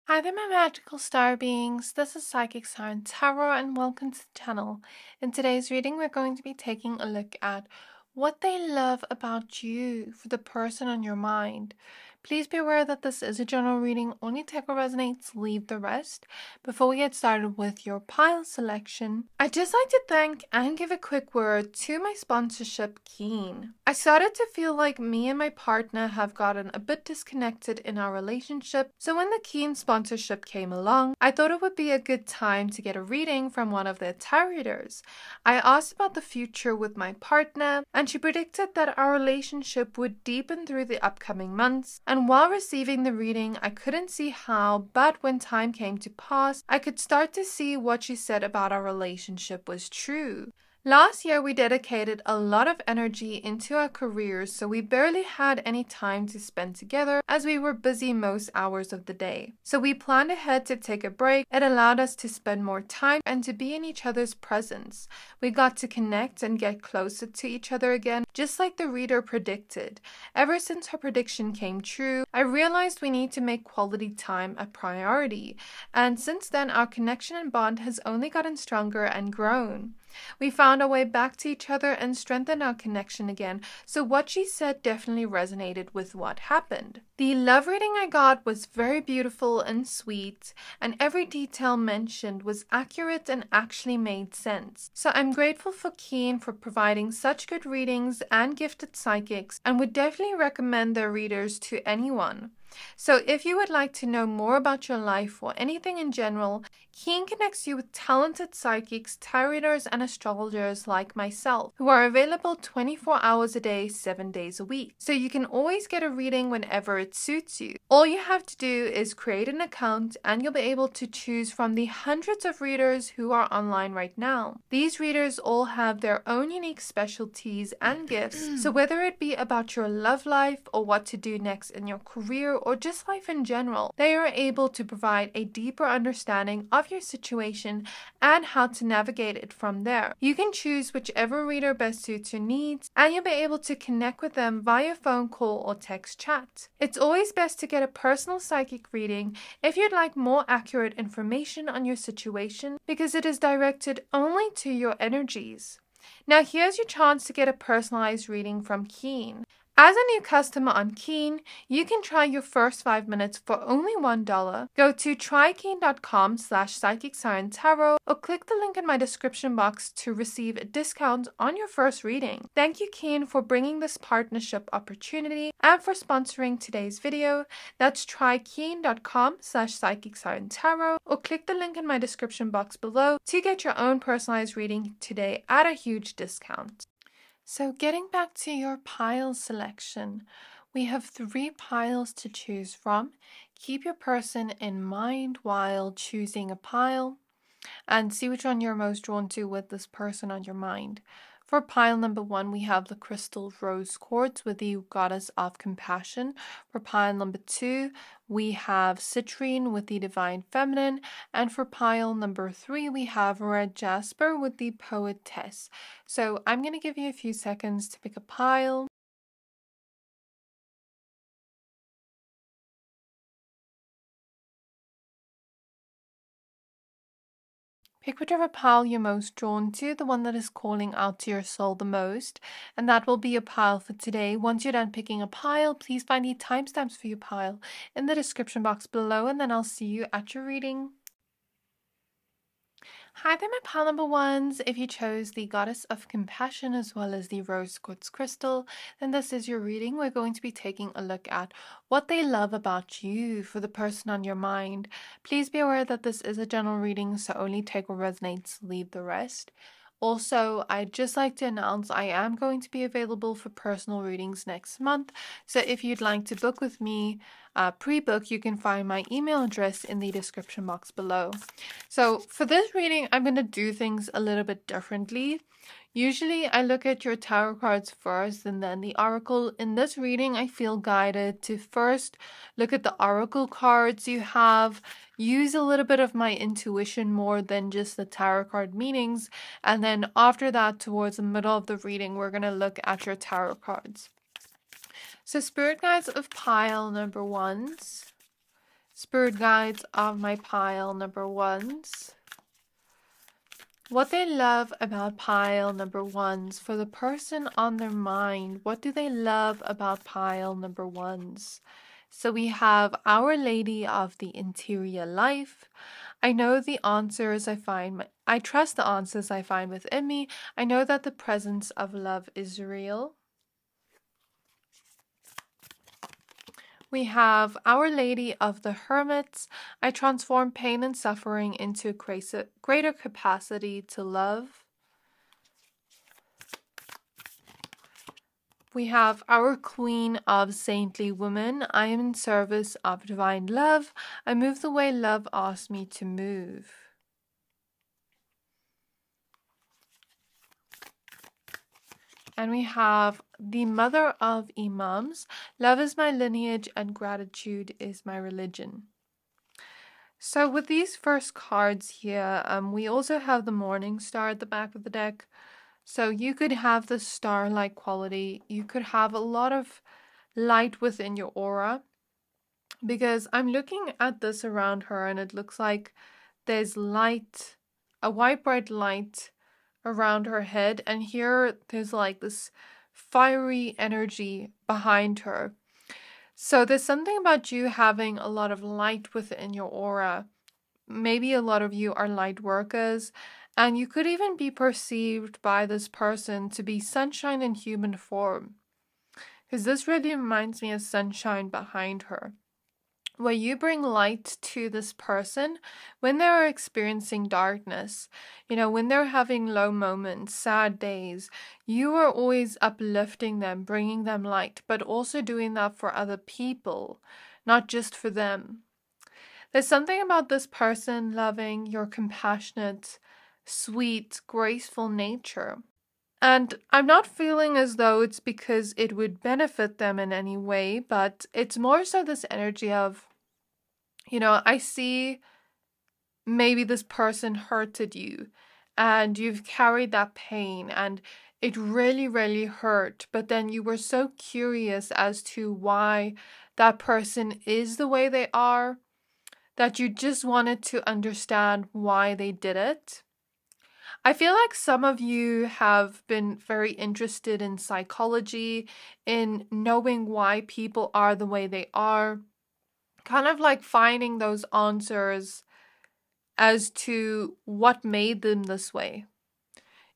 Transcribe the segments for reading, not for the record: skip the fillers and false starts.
Hi there, my magical star beings. This is Psychic Siren Tarot, and welcome to the channel. In today's reading, we're going to be taking a look at what they love about you for the person on your mind. Please be aware that this is a general reading. Only take what resonates, leave the rest. Before we get started with your pile selection, I'd just like to thank and give a quick word to my sponsorship, Keen. I started to feel like me and my partner have gotten a bit disconnected in our relationship, so when the Keen sponsorship came along, I thought it would be a good time to get a reading from one of their tarot readers. I asked about the future with my partner, and she predicted that our relationship would deepen through the upcoming months. And while receiving the reading, I couldn't see how, but when time came to pass, I could start to see what she said about our relationship was true. Last year, we dedicated a lot of energy into our careers, so we barely had any time to spend together as we were busy most hours of the day. So we planned ahead to take a break. It allowed us to spend more time and to be in each other's presence. We got to connect and get closer to each other again, just like the reader predicted. Ever since her prediction came true, I realized we need to make quality time a priority. And since then, our connection and bond has only gotten stronger and grown. We found our way back to each other and strengthened our connection again, so what she said definitely resonated with what happened. The love reading I got was very beautiful and sweet, and every detail mentioned was accurate and actually made sense. So I'm grateful for Keen for providing such good readings and gifted psychics, and would definitely recommend their readers to anyone. So if you would like to know more about your life or anything in general, Keen connects you with talented psychics, tarot readers, and astrologers like myself, who are available 24 hours a day, 7 days a week. So you can always get a reading whenever it suits you. All you have to do is create an account and you'll be able to choose from the hundreds of readers who are online right now. These readers all have their own unique specialties and gifts, so whether it be about your love life or what to do next in your career or just life in general, they are able to provide a deeper understanding of your situation and how to navigate it from there. You can choose whichever reader best suits your needs, and you'll be able to connect with them via phone call or text chat. It's always best to get a personal psychic reading if you'd like more accurate information on your situation, because it is directed only to your energies. Now here's your chance to get a personalized reading from Keen. As a new customer on Keen, you can try your first 5 minutes for only $1. Go to trykeen.com/psychicsciencetarot or click the link in my description box to receive a discount on your first reading. Thank you, Keen, for bringing this partnership opportunity and for sponsoring today's video. That's trykeen.com/psychicsciencetarot or click the link in my description box below to get your own personalized reading today at a huge discount. So getting back to your pile selection, we have 3 piles to choose from. Keep your person in mind while choosing a pile and see which one you're most drawn to with this person on your mind. For pile number 1, we have the crystal rose quartz with the goddess of compassion. For pile number 2, we have citrine with the divine feminine. And for pile number 3, we have red jasper with the poetess. So I'm going to give you a few seconds to pick a pile. Pick whichever pile you're most drawn to, the one that is calling out to your soul the most, and that will be your pile for today. Once you're done picking a pile, please find the timestamps for your pile in the description box below, and then I'll see you at your reading. Hi there, my pile number 1s. If you chose the Goddess of Compassion as well as the Rose Quartz Crystal, then this is your reading. We're going to be taking a look at what they love about you for the person on your mind. Please be aware that this is a general reading, so only take what resonates, leave the rest. Also, I'd just like to announce I am going to be available for personal readings next month, so if you'd like to book with me, pre-book, you can find my email address in the description box below. So for this reading, I'm going to do things a little bit differently. Usually I look at your tarot cards first and then the oracle. In this reading, I feel guided to first look at the oracle cards you have, use a little bit of my intuition more than just the tarot card meanings, and then after that, towards the middle of the reading, we're going to look at your tarot cards. So spirit guides of pile number 1s. Spirit guides of my pile number ones. What they love about pile number ones for the person on their mind. What do they love about pile number ones? So we have Our Lady of the Interior Life. I know the answers I find. I trust the answers I find within me. I know that the presence of love is real. We have Our Lady of the Hermits. I transform pain and suffering into greater capacity to love. We have Our Queen of Saintly Women. I am in service of divine love. I move the way love asks me to move. And we have the Mother of Imams. Love is my lineage and gratitude is my religion. So with these first cards here, we also have the Morning Star at the back of the deck. So you could have the star-like quality. You could have a lot of light within your aura. Because I'm looking at this around her and it looks like there's light, a white bright light around her head, and here there's like this fiery energy behind her. So there's something about you having a lot of light within your aura. Maybe a lot of you are light workers, and you could even be perceived by this person to be sunshine in human form, because this really reminds me of sunshine behind her, where you bring light to this person when they're experiencing darkness, when they're having low moments, sad days. You are always uplifting them, bringing them light, but also doing that for other people, not just for them. There's something about this person loving your compassionate, sweet, graceful nature. And I'm not feeling as though it's because it would benefit them in any way, but it's more so this energy of, I see maybe this person hurted you and you've carried that pain and it really, really hurt. But then you were so curious as to why that person is the way they are that you just wanted to understand why they did it. I feel like some of you have been very interested in psychology, in knowing why people are the way they are, kind of like finding those answers as to what made them this way.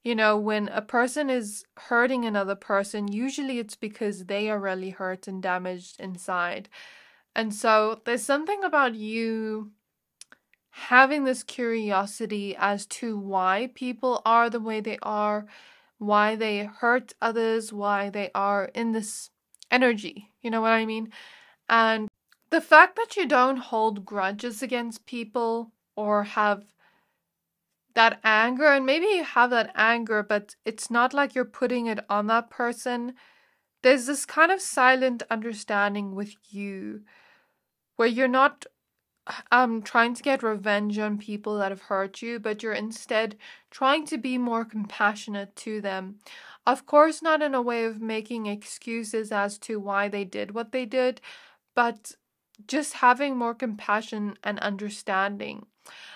When a person is hurting another person, usually it's because they are really hurt and damaged inside. And so there's something about you having this curiosity as to why people are the way they are, why they hurt others, why they are in this energy. You know what I mean? And the fact that you don't hold grudges against people or have that anger, and maybe you have that anger, but it's not like you're putting it on that person. There's this kind of silent understanding with you where you're not trying to get revenge on people that have hurt you, but you're instead trying to be more compassionate to them. Of course, not in a way of making excuses as to why they did what they did, but just having more compassion and understanding.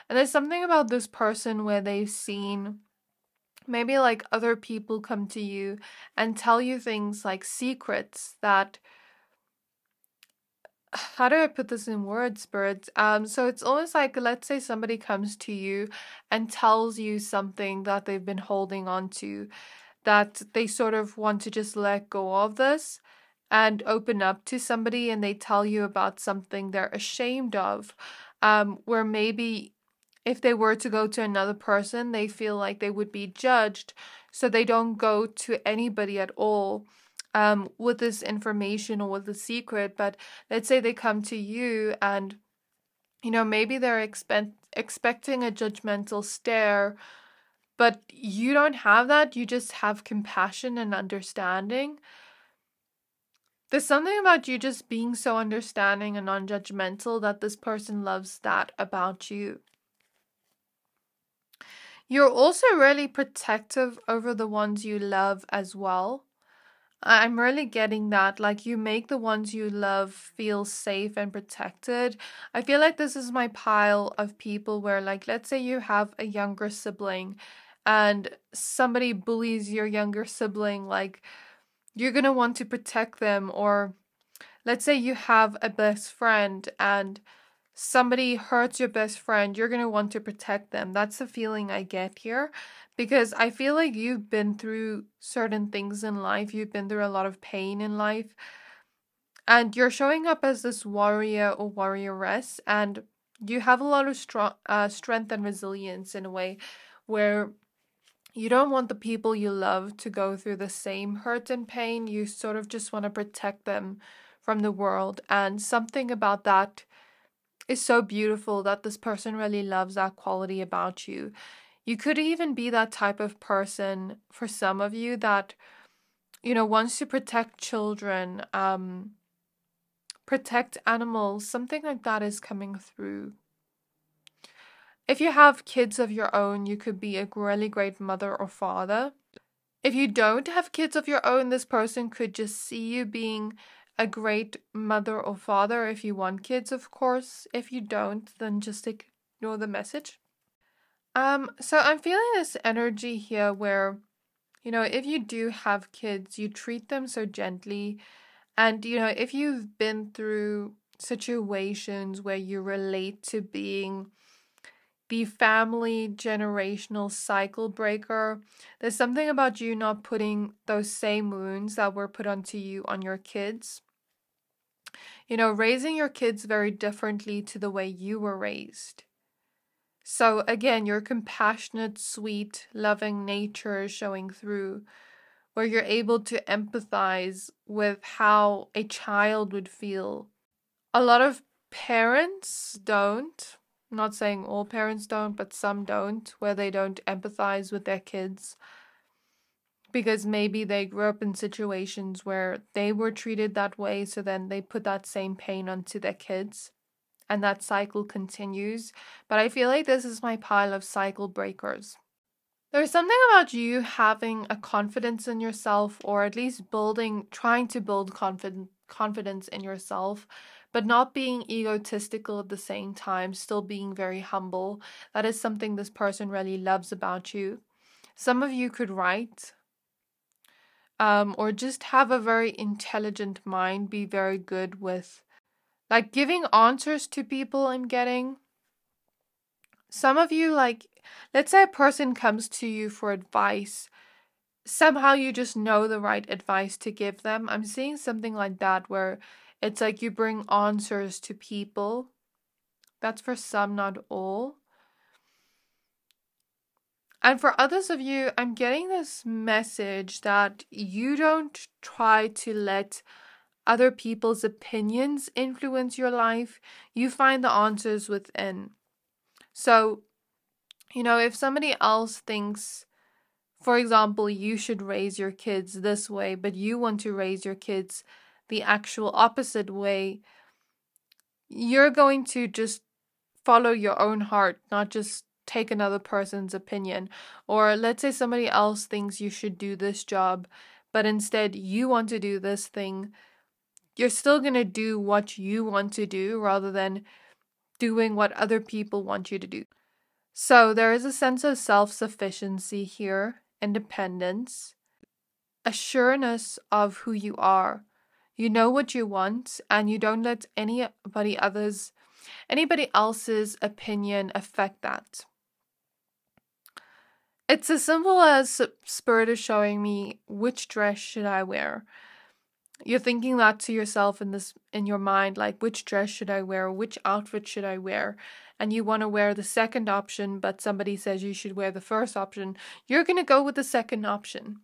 And there's something about this person where they've seen maybe like other people come to you and tell you things like secrets that, how do I put this in words, spirits? So it's almost like, let's say somebody comes to you and tells you something that they've been holding on to, that they sort of want to just let go of this and open up to somebody, and they tell you about something they're ashamed of, where maybe if they were to go to another person, they feel like they would be judged, so they don't go to anybody at all with this information or with the secret. But let's say they come to you and, maybe they're expecting a judgmental stare, but you don't have that. You just have compassion and understanding. There's something about you just being so understanding and non-judgmental that this person loves that about you. You're also really protective over the ones you love as well. I'm really getting that. Like, you make the ones you love feel safe and protected. I feel like this is my pile of people where, like, let's say you have a younger sibling and somebody bullies your younger sibling, like, you're gonna want to protect them. Or let's say you have a best friend and somebody hurts your best friend, you're going to want to protect them. That's the feeling I get here, because I feel like you've been through certain things in life. You've been through a lot of pain in life, and you're showing up as this warrior or warrioress, and you have a lot of strength and resilience in a way where you don't want the people you love to go through the same hurt and pain. You sort of just want to protect them from the world. And something about that is so beautiful, that this person really loves that quality about you. You could even be that type of person for some of you that, wants to protect children, protect animals, something like that is coming through. If you have kids of your own, you could be a really great mother or father. If you don't have kids of your own, this person could just see you being a great mother or father if you want kids, of course. If you don't, then just ignore the message. So I'm feeling this energy here where, if you do have kids, you treat them so gently. And, if you've been through situations where you relate to being the family generational cycle breaker, there's something about you not putting those same wounds that were put onto you on your kids. Raising your kids very differently to the way you were raised. So again, your compassionate, sweet, loving nature is showing through, where you're able to empathize with how a child would feel. A lot of parents don't. I'm not saying all parents don't, but some don't, where they don't empathize with their kids because maybe they grew up in situations where they were treated that way, so then they put that same pain onto their kids, and that cycle continues. But I feel like this is my pile of cycle breakers. There's something about you having a confidence in yourself, or at least trying to build confidence in yourself, but not being egotistical at the same time, still being very humble. That is something this person really loves about you. Some of you could write, or just have a very intelligent mind, be very good with like giving answers to people. I'm getting some of you, like, let's say a person comes to you for advice, somehow you just know the right advice to give them. I'm seeing something like that, where it's like you bring answers to people. That's for some, not all. And for others of you, I'm getting this message that you don't try to let other people's opinions influence your life. You find the answers within. So, if somebody else thinks, for example, you should raise your kids this way, but you want to raise your kids the actual opposite way, you're going to just follow your own heart, not just take another person's opinion. Or let's say somebody else thinks you should do this job, but instead you want to do this thing. You're still going to do what you want to do rather than doing what other people want you to do. So there is a sense of self-sufficiency here, independence, a sureness of who you are. You know what you want, and you don't let anybody else's opinion affect that. It's as simple as Spirit is showing me, which dress should I wear? You're thinking that to yourself in your mind, like, which dress should I wear? Which outfit should I wear? And you want to wear the second option, but somebody says you should wear the first option. You're going to go with the second option.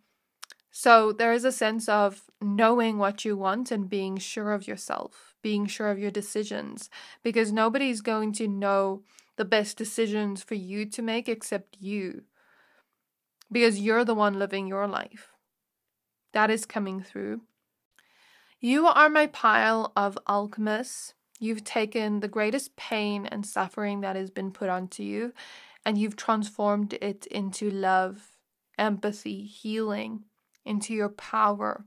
So there is a sense of knowing what you want and being sure of yourself, being sure of your decisions, because nobody's going to know the best decisions for you to make except you, because you're the one living your life. That is coming through. You are my pile of alchemists. You've taken the greatest pain and suffering that has been put onto you, and you've transformed it into love, empathy, healing, into your power.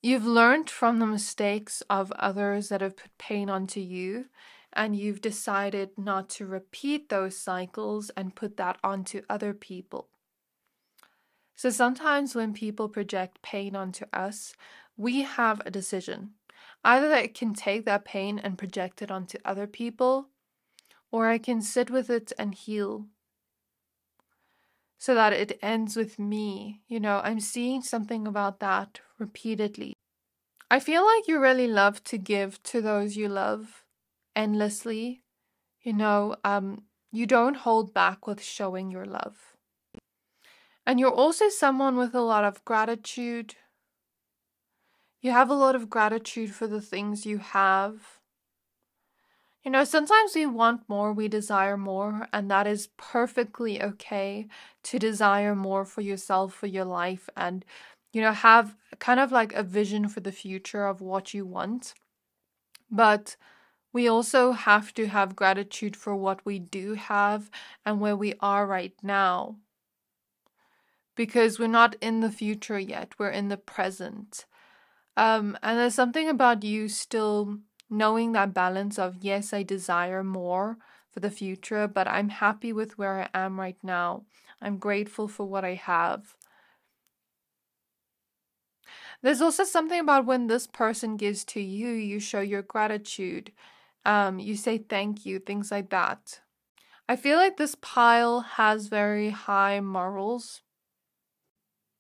You've learned from the mistakes of others that have put pain onto you, and you've decided not to repeat those cycles and put that onto other people. So sometimes when people project pain onto us, we have a decision. Either that I can take that pain and project it onto other people, or I can sit with it and heal so that it ends with me. I'm seeing something about that repeatedly. I feel like you really love to give to those you love endlessly. You don't hold back with showing your love. And you're also someone with a lot of gratitude. You have a lot of gratitude for the things you have. Sometimes we want more, we desire more, and that is perfectly okay to desire more for yourself, for your life, and, have kind of like a vision for the future of what you want. But we also have to have gratitude for what we do have and where we are right now. Because we're not in the future yet, we're in the present. And there's something about you still knowing that balance of, yes, I desire more for the future, but I'm happy with where I am right now. I'm grateful for what I have. There's also something about when this person gives to you, you show your gratitude. You say thank you, things like that. I feel like this pile has very high morals.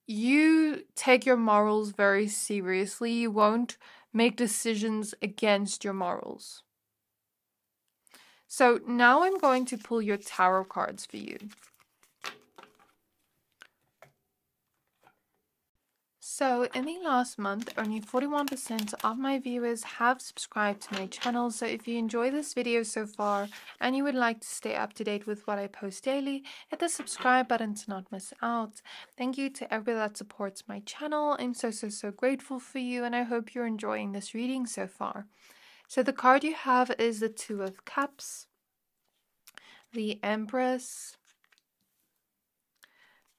You take your morals very seriously. You won't make decisions against your morals. So now I'm going to pull your tarot cards for you. So in the last month, only 41% of my viewers have subscribed to my channel. So if you enjoy this video so far and you would like to stay up to date with what I post daily, hit the subscribe button to not miss out. Thank you to everybody that supports my channel. I'm so grateful for you, and I hope you're enjoying this reading so far. So the card you have is the Two of Cups, the Empress,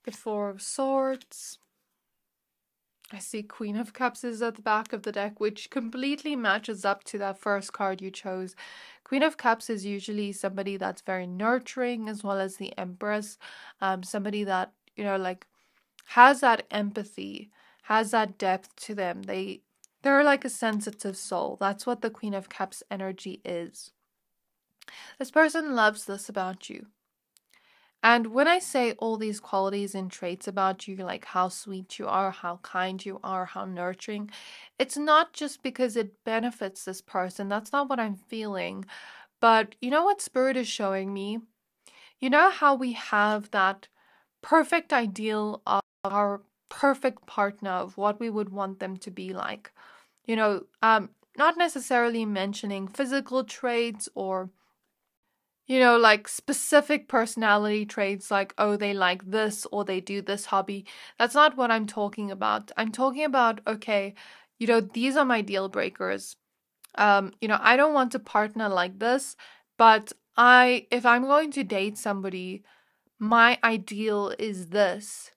the Four of Swords. I see Queen of Cups is at the back of the deck, which completely matches up to that first card you chose. Queen of Cups is usually somebody that's very nurturing, as well as the Empress. Somebody that, has that empathy, has that depth to them. They're like a sensitive soul. That's what the Queen of Cups energy is. This person loves this about you. And when I say all these qualities and traits about you, like how sweet you are, how kind you are, how nurturing, it's not just because it benefits this person. That's not what I'm feeling. But you know what Spirit is showing me? You know how we have that perfect ideal of our perfect partner, of what we would want them to be like. Not necessarily mentioning physical traits or like specific personality traits, like, oh, they like this or they do this hobby. That's not what I'm talking about. I'm talking about, okay, these are my deal breakers. I don't want a partner like this, but if I'm going to date somebody, my ideal is this.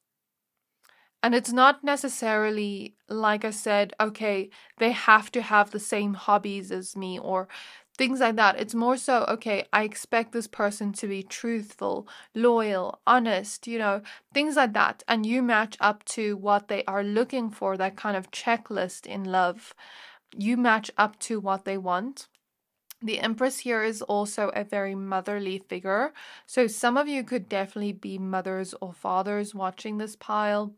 And it's not necessarily, like I said, okay, they have to have the same hobbies as me or things like that. It's more so, okay, I expect this person to be truthful, loyal, honest, things like that. And you match up to what they are looking for, that kind of checklist in love. You match up to what they want. The Empress here is also a very motherly figure. So some of you could definitely be mothers or fathers watching this pile.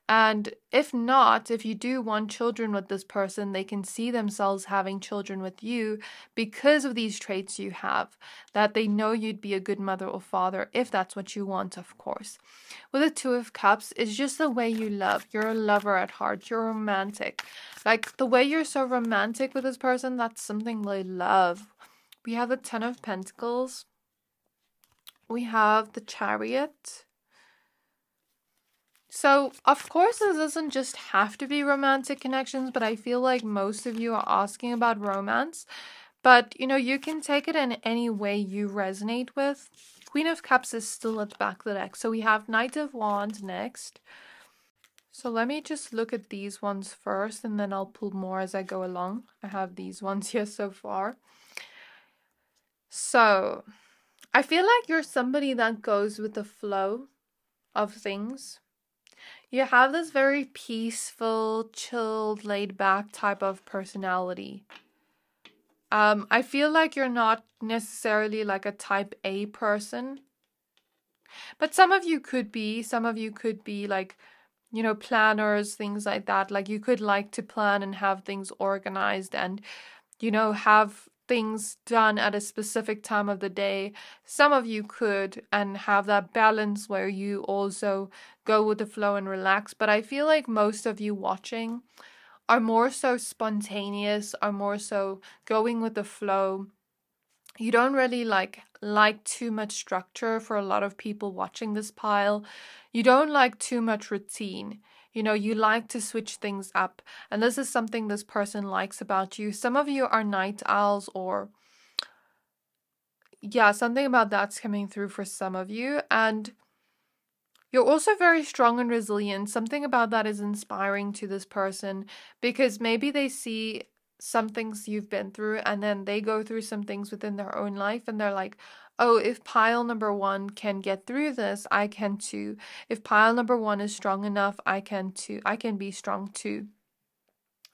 And if not, if you do want children with this person, they can see themselves having children with you because of these traits you have, that they know you'd be a good mother or father, if that's what you want, of course. With the Two of Cups, it's just the way you love. You're a lover at heart. You're romantic. Like, the way you're so romantic with this person, that's something they love. We have the Ten of Pentacles. We have the Chariot. So, of course, this doesn't just have to be romantic connections, but I feel like most of you are asking about romance. But, you can take it in any way you resonate with. Queen of Cups is still at the back of the deck. So we have Knight of Wands next. So let me just look at these ones first, and then I'll pull more as I go along. I have these ones here so far. So I feel like you're somebody that goes with the flow of things. You have this very peaceful, chilled, laid back type of personality. I feel like you're not necessarily like a type A person, but some of you could be. Some of you could be like, you know, planners, things like that. Like you could like to plan and have things organized and, you know, have things done at a specific time of the day. Some of you could and have that balance where you also go with the flow and relax. But I feel like most of you watching are more so spontaneous, are more so going with the flow. You don't really like too much structure for a lot of people watching this pile. You don't like too much routine. You know, you like to switch things up. And this is something this person likes about you. Some of you are night owls, or yeah, something about that's coming through for some of you. And you're also very strong and resilient. Something about that is inspiring to this person because maybe they see some things you've been through and then they go through some things within their own life and they're like, oh, if pile number one can get through this, I can too. If pile number one is strong enough, I can too. I can be strong too.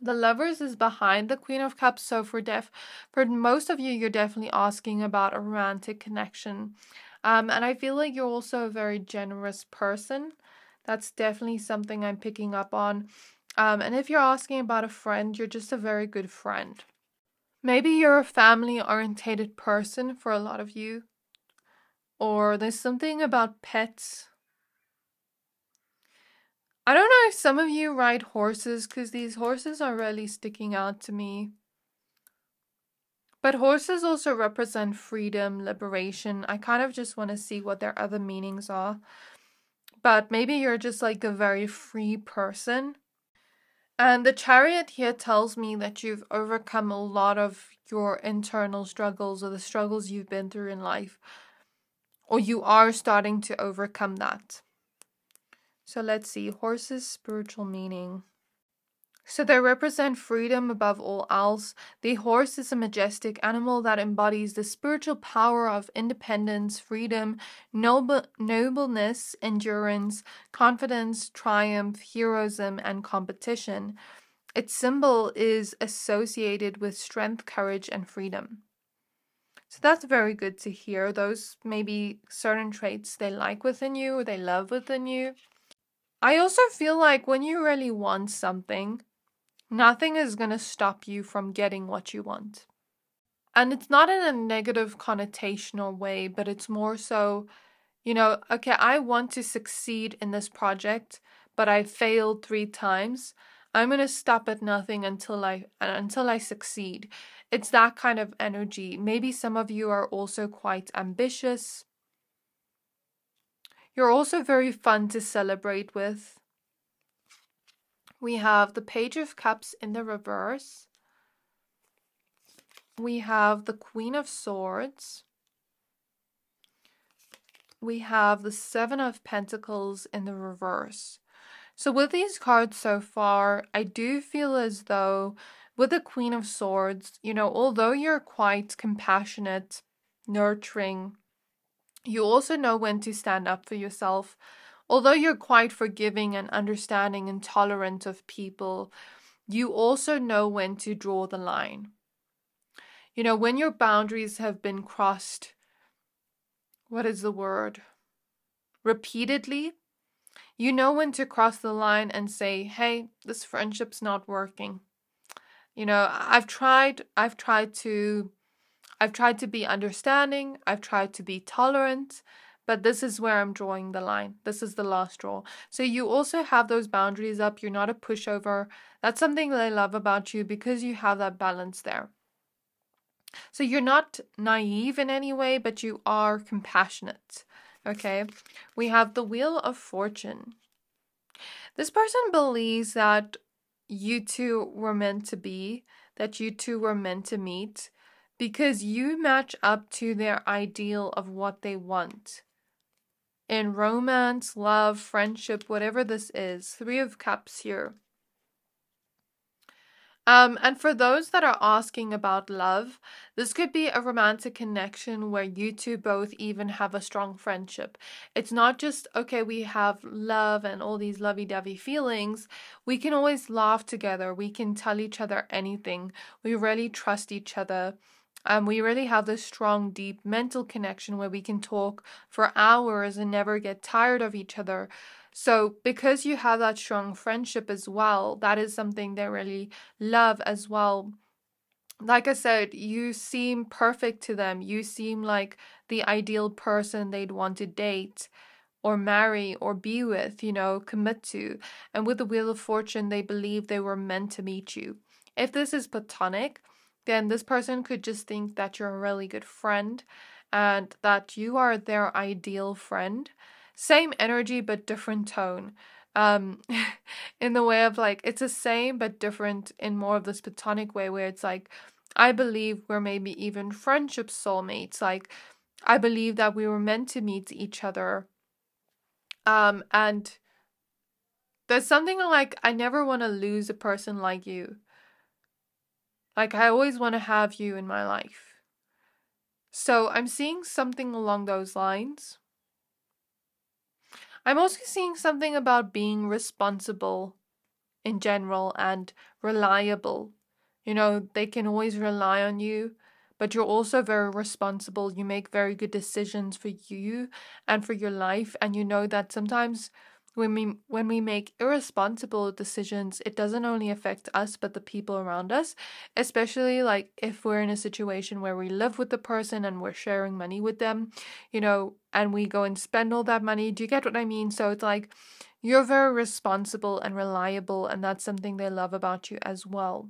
The Lovers is behind the Queen of Cups, so for most of you, you're definitely asking about a romantic connection. And I feel like you're also a very generous person. That's definitely something I'm picking up on. And if you're asking about a friend, you're just a very good friend. Maybe you're a family-orientated person for a lot of you. Or there's something about pets. I don't know if some of you ride horses, because these horses are really sticking out to me. But horses also represent freedom, liberation. I kind of just want to see what their other meanings are. But maybe you're just like a very free person. And the Chariot here tells me that you've overcome a lot of your internal struggles or the struggles you've been through in life. Or you are starting to overcome that. So let's see, horses' spiritual meaning. So they represent freedom above all else. The horse is a majestic animal that embodies the spiritual power of independence, freedom, nobleness, endurance, confidence, triumph, heroism, and competition. Its symbol is associated with strength, courage, and freedom. So that's very good to hear. Those may be certain traits they like within you or they love within you. I also feel like when you really want something, nothing is going to stop you from getting what you want. And it's not in a negative connotational way, but it's more so, you know, okay, I want to succeed in this project, but I failed 3 times. I'm going to stop at nothing until I succeed. It's that kind of energy. Maybe some of you are also quite ambitious. You're also very fun to celebrate with. We have the Page of Cups in the reverse. We have the Queen of Swords. We have the Seven of Pentacles in the reverse. So with these cards so far, I do feel as though with the Queen of Swords, you know, although you're quite compassionate, nurturing, you also know when to stand up for yourself. Although you're quite forgiving and understanding and tolerant of people, you also know when to draw the line. You know, when your boundaries have been crossed, what is the word? Repeatedly, you know when to cross the line and say, hey, this friendship's not working. You know, I've tried to be understanding, I've tried to be tolerant, but this is where I'm drawing the line. This is the last draw. So you also have those boundaries up. You're not a pushover. That's something that I love about you because you have that balance there. So you're not naive in any way, but you are compassionate. Okay, we have the Wheel of Fortune. This person believes that you two were meant to be, that you two were meant to meet, because you match up to their ideal of what they want. in romance, love, friendship, whatever this is. Three of Cups here. And for those that are asking about love, this could be a romantic connection where you two both even have a strong friendship. It's not just, okay, we have love and all these lovey-dovey feelings. We can always laugh together. We can tell each other anything. We really trust each other. We really have this strong, deep mental connection where we can talk for hours and never get tired of each other. So because you have that strong friendship as well, that is something they really love as well. Like I said, you seem perfect to them. You seem like the ideal person they'd want to date or marry or be with, commit to. And with the Wheel of Fortune, they believe they were meant to meet you. If this is platonic, then this person could just think that you're a really good friend and that you are their ideal friend. Same energy, but different tone. Um, in the way of like, it's the same, but different in more of this platonic way where it's like, I believe we're maybe even friendship soulmates. Like, I believe that we were meant to meet each other. And there's something like, I never want to lose a person like you. Like, I always want to have you in my life. So I'm seeing something along those lines. I'm also seeing something about being responsible in general and reliable. They can always rely on you, but you're also very responsible. You make very good decisions for you and for your life. And you know that sometimes when we make irresponsible decisions, it doesn't only affect us, but the people around us, especially like if we're in a situation where we live with the person and we're sharing money with them, and we go and spend all that money. Do you get what I mean? So it's like, you're very responsible and reliable, and that's something they love about you as well.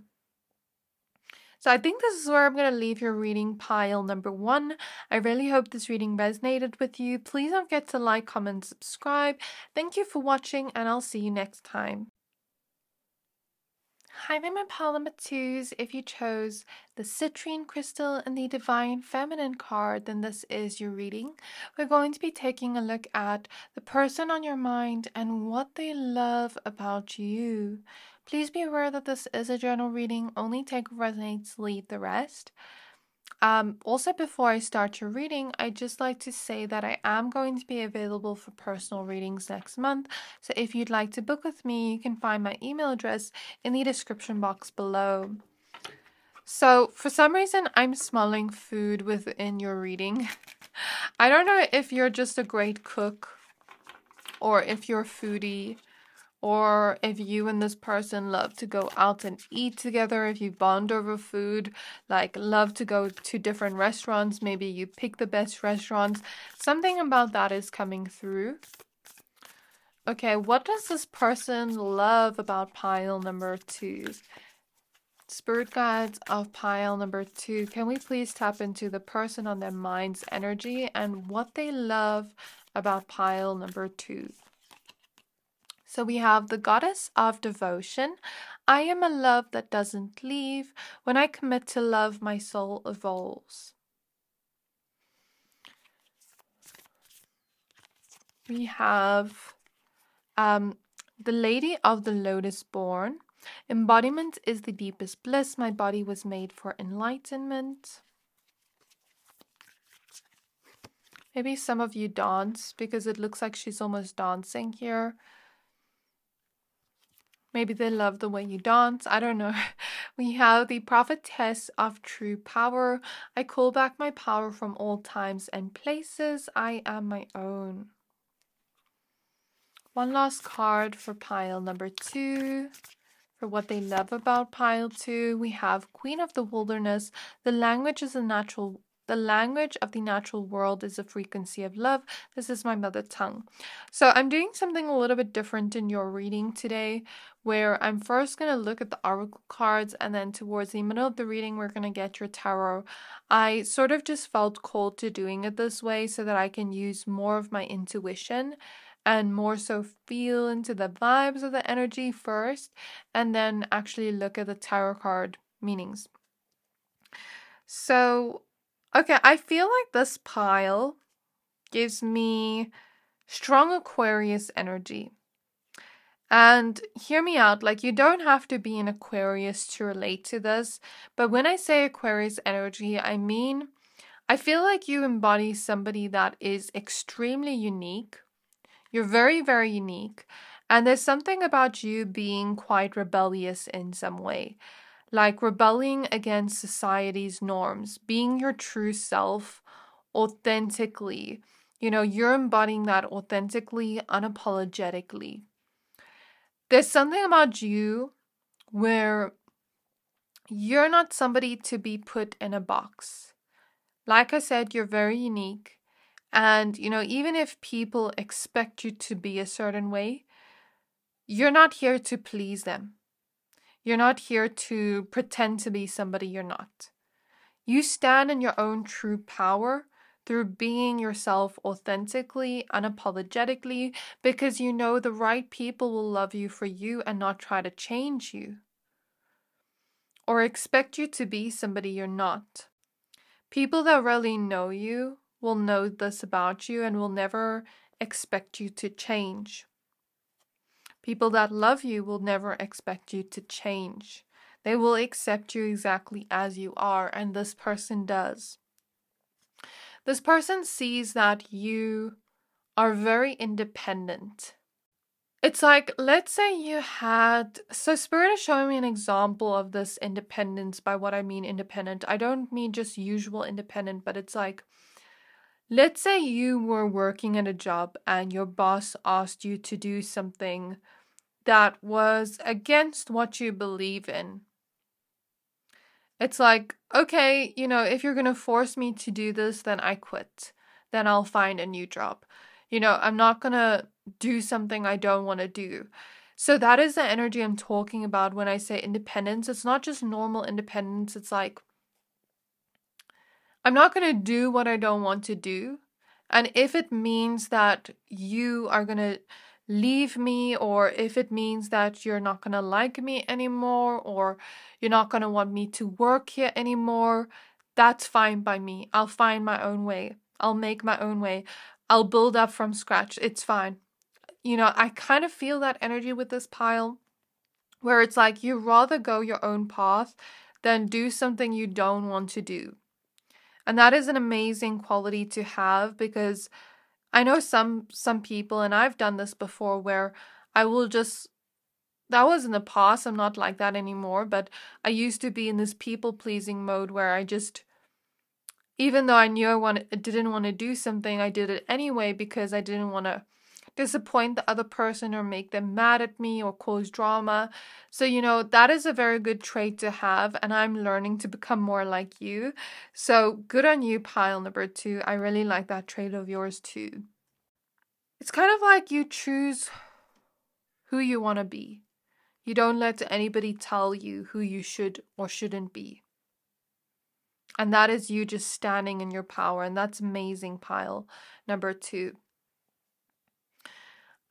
So I think this is where I'm going to leave your reading, pile number 1. I really hope this reading resonated with you. Please don't forget to like, comment, subscribe. Thank you for watching, and I'll see you next time. Hi there, my pile number 2s. If you chose the Citrine crystal and the Divine Feminine card, then this is your reading. We're going to be taking a look at the person on your mind and what they love about you. Please be aware that this is a general reading. Only take what resonates, leave the rest. Also, before I start your reading, I'd just like to say that I am going to be available for personal readings next month. So if you'd like to book with me, you can find my email address in the description box below. So for some reason, I'm smelling food within your reading. I don't know if you're just a great cook or if you're a foodie, or if you and this person love to go out and eat together, if you bond over food, like love to go to different restaurants, maybe you pick the best restaurants. Something about that is coming through. Okay, what does this person love about pile number 2? Spirit guides of pile number 2, can we please tap into the person on their mind's energy and what they love about pile number 2? So we have the Goddess of Devotion. I am a love that doesn't leave. When I commit to love, my soul evolves. We have the Lady of the Lotus Born. Embodiment is the deepest bliss. My body was made for enlightenment. Maybe some of you dance because it looks like she's almost dancing here. Maybe they love the way you dance. I don't know. We have the Prophetess of True Power. I call back my power from all times and places. I am my own. One last card for pile number 2. For what they love about pile 2, we have Queen of the Wilderness. The language of the natural world is a frequency of love. This is my mother tongue. So I'm doing something a little bit different in your reading today, where I'm first going to look at the oracle cards, and then towards the middle of the reading, we're going to get your tarot. I sort of just felt called to doing it this way so that I can use more of my intuition and more so feel into the vibes of the energy first, and then actually look at the tarot card meanings. So, okay, I feel like this pile gives me strong Aquarius energy. And hear me out, like you don't have to be an Aquarius to relate to this, but when I say Aquarius energy, I mean, I feel like you embody somebody that is extremely unique. You're very, very unique. And there's something about you being quite rebellious in some way, like rebelling against society's norms, being your true self authentically. You're embodying that authentically, unapologetically. There's something about you where you're not somebody to be put in a box. Like I said, you're very unique. And, even if people expect you to be a certain way, you're not here to please them. You're not here to pretend to be somebody you're not. You stand in your own true power through being yourself authentically, unapologetically, because you know the right people will love you for you and not try to change you or expect you to be somebody you're not. People that really know you will know this about you and will never expect you to change. People that love you will never expect you to change. They will accept you exactly as you are, and this person does. This person sees that you are very independent. It's like, let's say so Spirit is showing me an example of this independence. By what I mean independent, I don't mean just usual independent, but it's like, let's say you were working at a job and your boss asked you to do something that was against what you believe in. It's like, okay, if you're going to force me to do this, then I quit. Then I'll find a new job. I'm not going to do something I don't want to do. So that is the energy I'm talking about when I say independence. It's not just normal independence. It's like, I'm not going to do what I don't want to do. And if it means that you are going to leave me, or if it means that you're not going to like me anymore, or you're not going to want me to work here anymore, that's fine by me. I'll find my own way. I'll make my own way. I'll build up from scratch. It's fine. I kind of feel that energy with this pile, where it's like you rather go your own path than do something you don't want to do. And that is an amazing quality to have, because I know some people, and I've done this before, where I will just, that was in the past, I'm not like that anymore, but I used to be in this people-pleasing mode where I just, even though I knew I didn't want to do something, I did it anyway because I didn't want to disappoint the other person or make them mad at me or cause drama. So, that is a very good trait to have, and I'm learning to become more like you. So good on you, pile number 2. I really like that trait of yours too. It's kind of like you choose who you want to be. You don't let anybody tell you who you should or shouldn't be. And that is you just standing in your power, and that's amazing, pile number 2.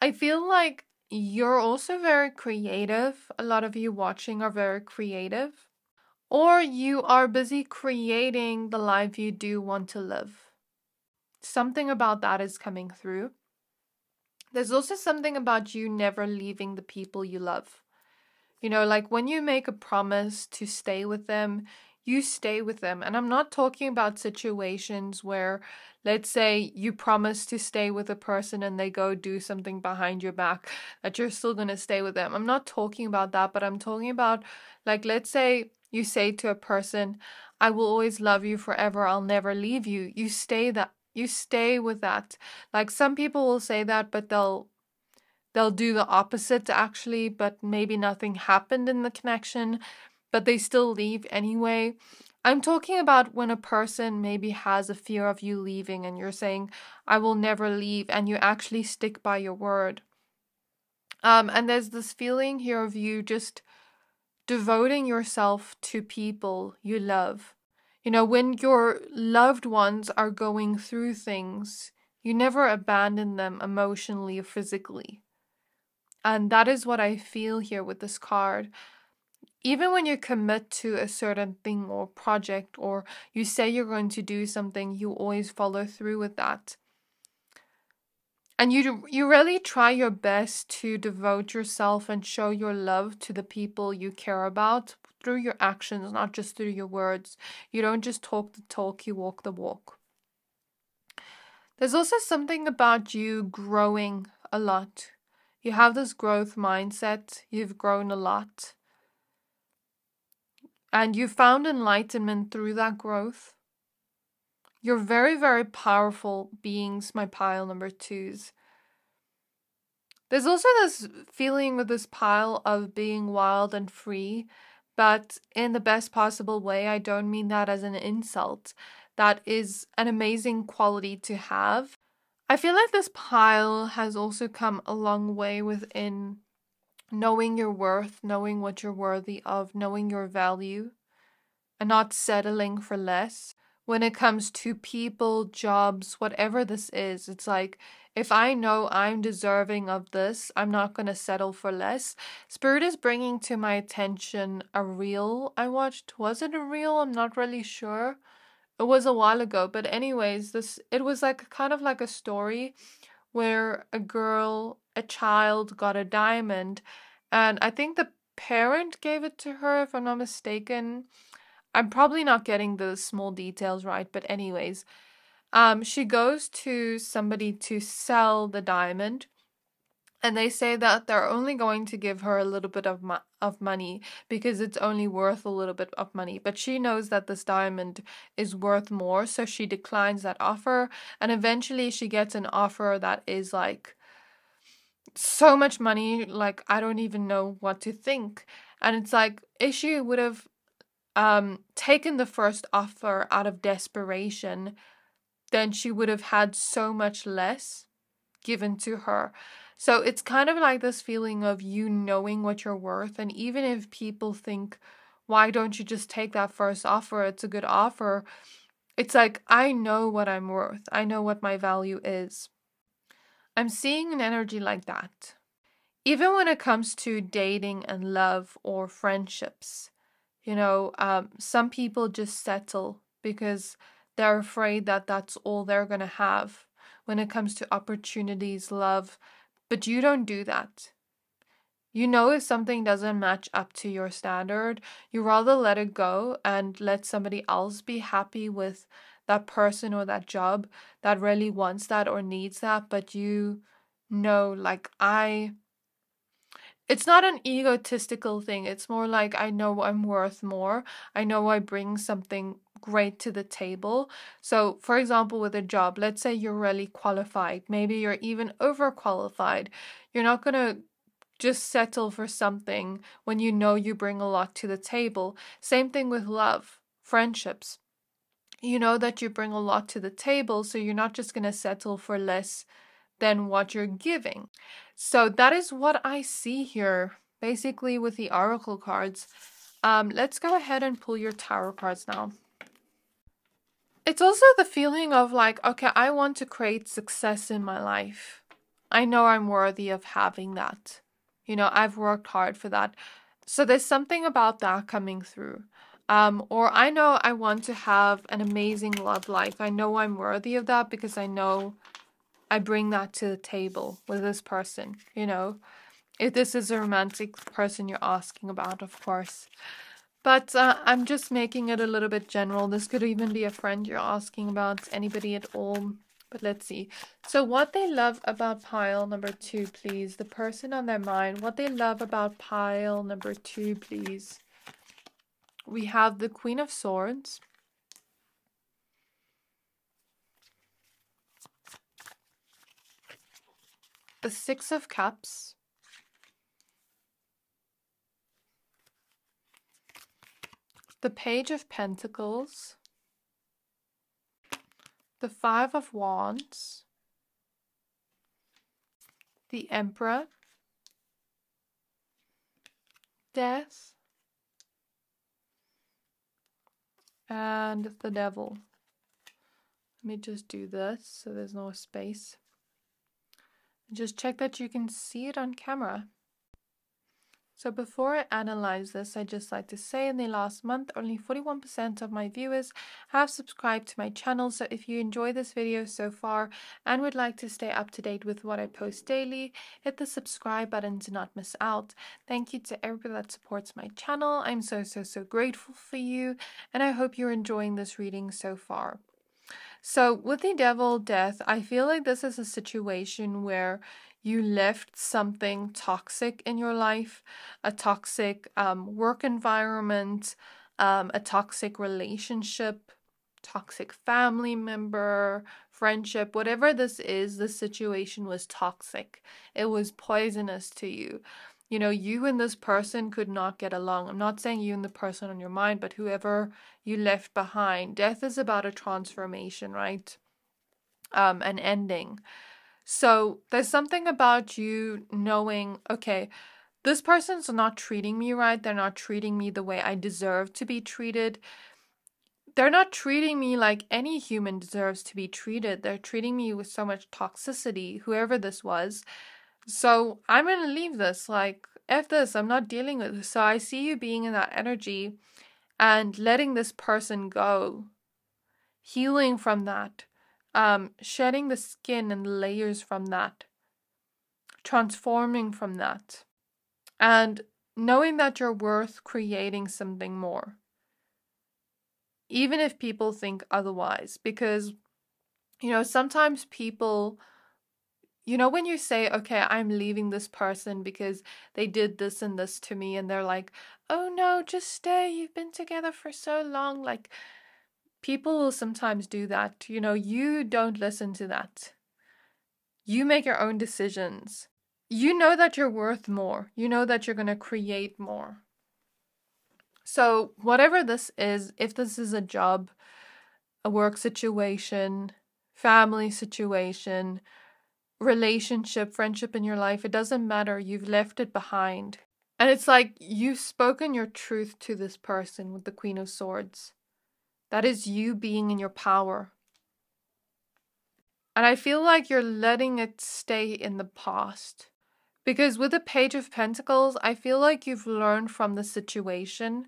I feel like you're also very creative. A lot of you watching are very creative. Or you are busy creating the life you do want to live. Something about that is coming through. There's also something about you never leaving the people you love. Like when you make a promise to stay with them, you stay with them. And I'm not talking about situations where, let's say, you promise to stay with a person and they go do something behind your back, that you're still going to stay with them. I'm not talking about that, but I'm talking about, like, let's say you say to a person, I will always love you forever. I'll never leave you. You stay with that. Like some people will say that, but they'll do the opposite actually, but maybe nothing happened in the connection, but they still leave anyway. I'm talking about when a person maybe has a fear of you leaving and you're saying, I will never leave, and you actually stick by your word. And there's this feeling here of you just devoting yourself to people you love. When your loved ones are going through things, you never abandon them emotionally or physically. And that is what I feel here with this card. Even when you commit to a certain thing or project, or you say you're going to do something, you always follow through with that. And you really try your best to devote yourself and show your love to the people you care about through your actions, not just through your words. You don't just talk the talk, you walk the walk. There's also something about you growing a lot. You have this growth mindset. You've grown a lot. And you found enlightenment through that growth. You're very, very powerful beings, my pile number 2s. There's also this feeling with this pile of being wild and free, but in the best possible way. I don't mean that as an insult. That is an amazing quality to have. I feel like this pile has also come a long way within knowing your worth, knowing what you're worthy of, knowing your value, and not settling for less. When it comes to people, jobs, whatever this is, it's like, if I know I'm deserving of this, I'm not going to settle for less. Spirit is bringing to my attention a reel I watched. Was it a reel? I'm not really sure. It was a while ago, but anyways, it was like kind of like a story where a child got a diamond, and I think the parent gave it to her, if I'm not mistaken. I'm probably not getting the small details right, but anyways, she goes to somebody to sell the diamond, and they say that they're only going to give her a little bit of money because it's only worth a little bit of money. But she knows that this diamond is worth more, so she declines that offer. And eventually she gets an offer that is like so much money, like I don't even know what to think. And it's like, if she would have taken the first offer out of desperation, then she would have had so much less given to her. So it's kind of like this feeling of you knowing what you're worth. And even if people think, why don't you just take that first offer? It's a good offer. It's like, I know what I'm worth. I know what my value is. I'm seeing an energy like that. Even when it comes to dating and love or friendships, some people just settle because they're afraid that that's all they're going to have when it comes to opportunities, love. But you don't do that. If something doesn't match up to your standard, you rather let it go and let somebody else be happy with that person or that job that really wants that or needs that. But it's not an egotistical thing. It's more like, I know I'm worth more. I know I bring something great to the table. So, for example, with a job, let's say you're really qualified. Maybe you're even overqualified. You're not going to just settle for something when you know you bring a lot to the table. Same thing with love, friendships. You know that you bring a lot to the table, so you're not just going to settle for less than what you're giving. So that is what I see here, basically, with the oracle cards. Let's go ahead and pull your tarot cards now. It's also the feeling of like, okay, I want to create success in my life. I know I'm worthy of having that. I've worked hard for that. So there's something about that coming through. Or I know I want to have an amazing love life. I know I'm worthy of that because I know I bring that to the table with this person, if this is a romantic person you're asking about, of course. But I'm just making it a little bit general. This could even be a friend you're asking about, anybody at all. But let's see. So what they love about pile number 2, please. The person on their mind. What they love about pile number 2, please. We have the Queen of Swords. The Six of Cups. The Page of Pentacles. The Five of Wands. The Emperor. Death. And the Devil. Let me just do this so there's no space. Just check that you can see it on camera. So before I analyze this, I'd just like to say in the last month, only 41% of my viewers have subscribed to my channel. So if you enjoy this video so far and would like to stay up to date with what I post daily, hit the subscribe button to not miss out. Thank you to everybody that supports my channel. I'm so grateful for you, and I hope you're enjoying this reading so far. So with the Devil Death, I feel like this is a situation where you left something toxic in your life, a toxic work environment, a toxic relationship, toxic family member, friendship, whatever this is, this situation was toxic. It was poisonous to you. You know, you and this person could not get along. I'm not saying you and the person on your mind, but whoever you left behind. Death is about a transformation, right? An ending. So there's something about you knowing, okay, this person's not treating me right. They're not treating me the way I deserve to be treated. They're not treating me like any human deserves to be treated. They're treating me with so much toxicity, whoever this was. So I'm going to leave this, like, F this, I'm not dealing with this. So I see you being in that energy and letting this person go, healing from that. Shedding the skin and the layers from that, transforming from that, and knowing that you're worth creating something more, even if people think otherwise. Because, you know, sometimes people, you know, when you say, okay, I'm leaving this person because they did this and this to me, and they're like, oh no, just stay, you've been together for so long, like, people will sometimes do that. You know, you don't listen to that. You make your own decisions. You know that you're worth more. You know that you're going to create more. So whatever this is, if this is a job, a work situation, family situation, relationship, friendship in your life, it doesn't matter. You've left it behind. And it's like you've spoken your truth to this person with the Queen of Swords. That is you being in your power. And I feel like you're letting it stay in the past. Because with the Page of Pentacles, I feel like you've learned from the situation.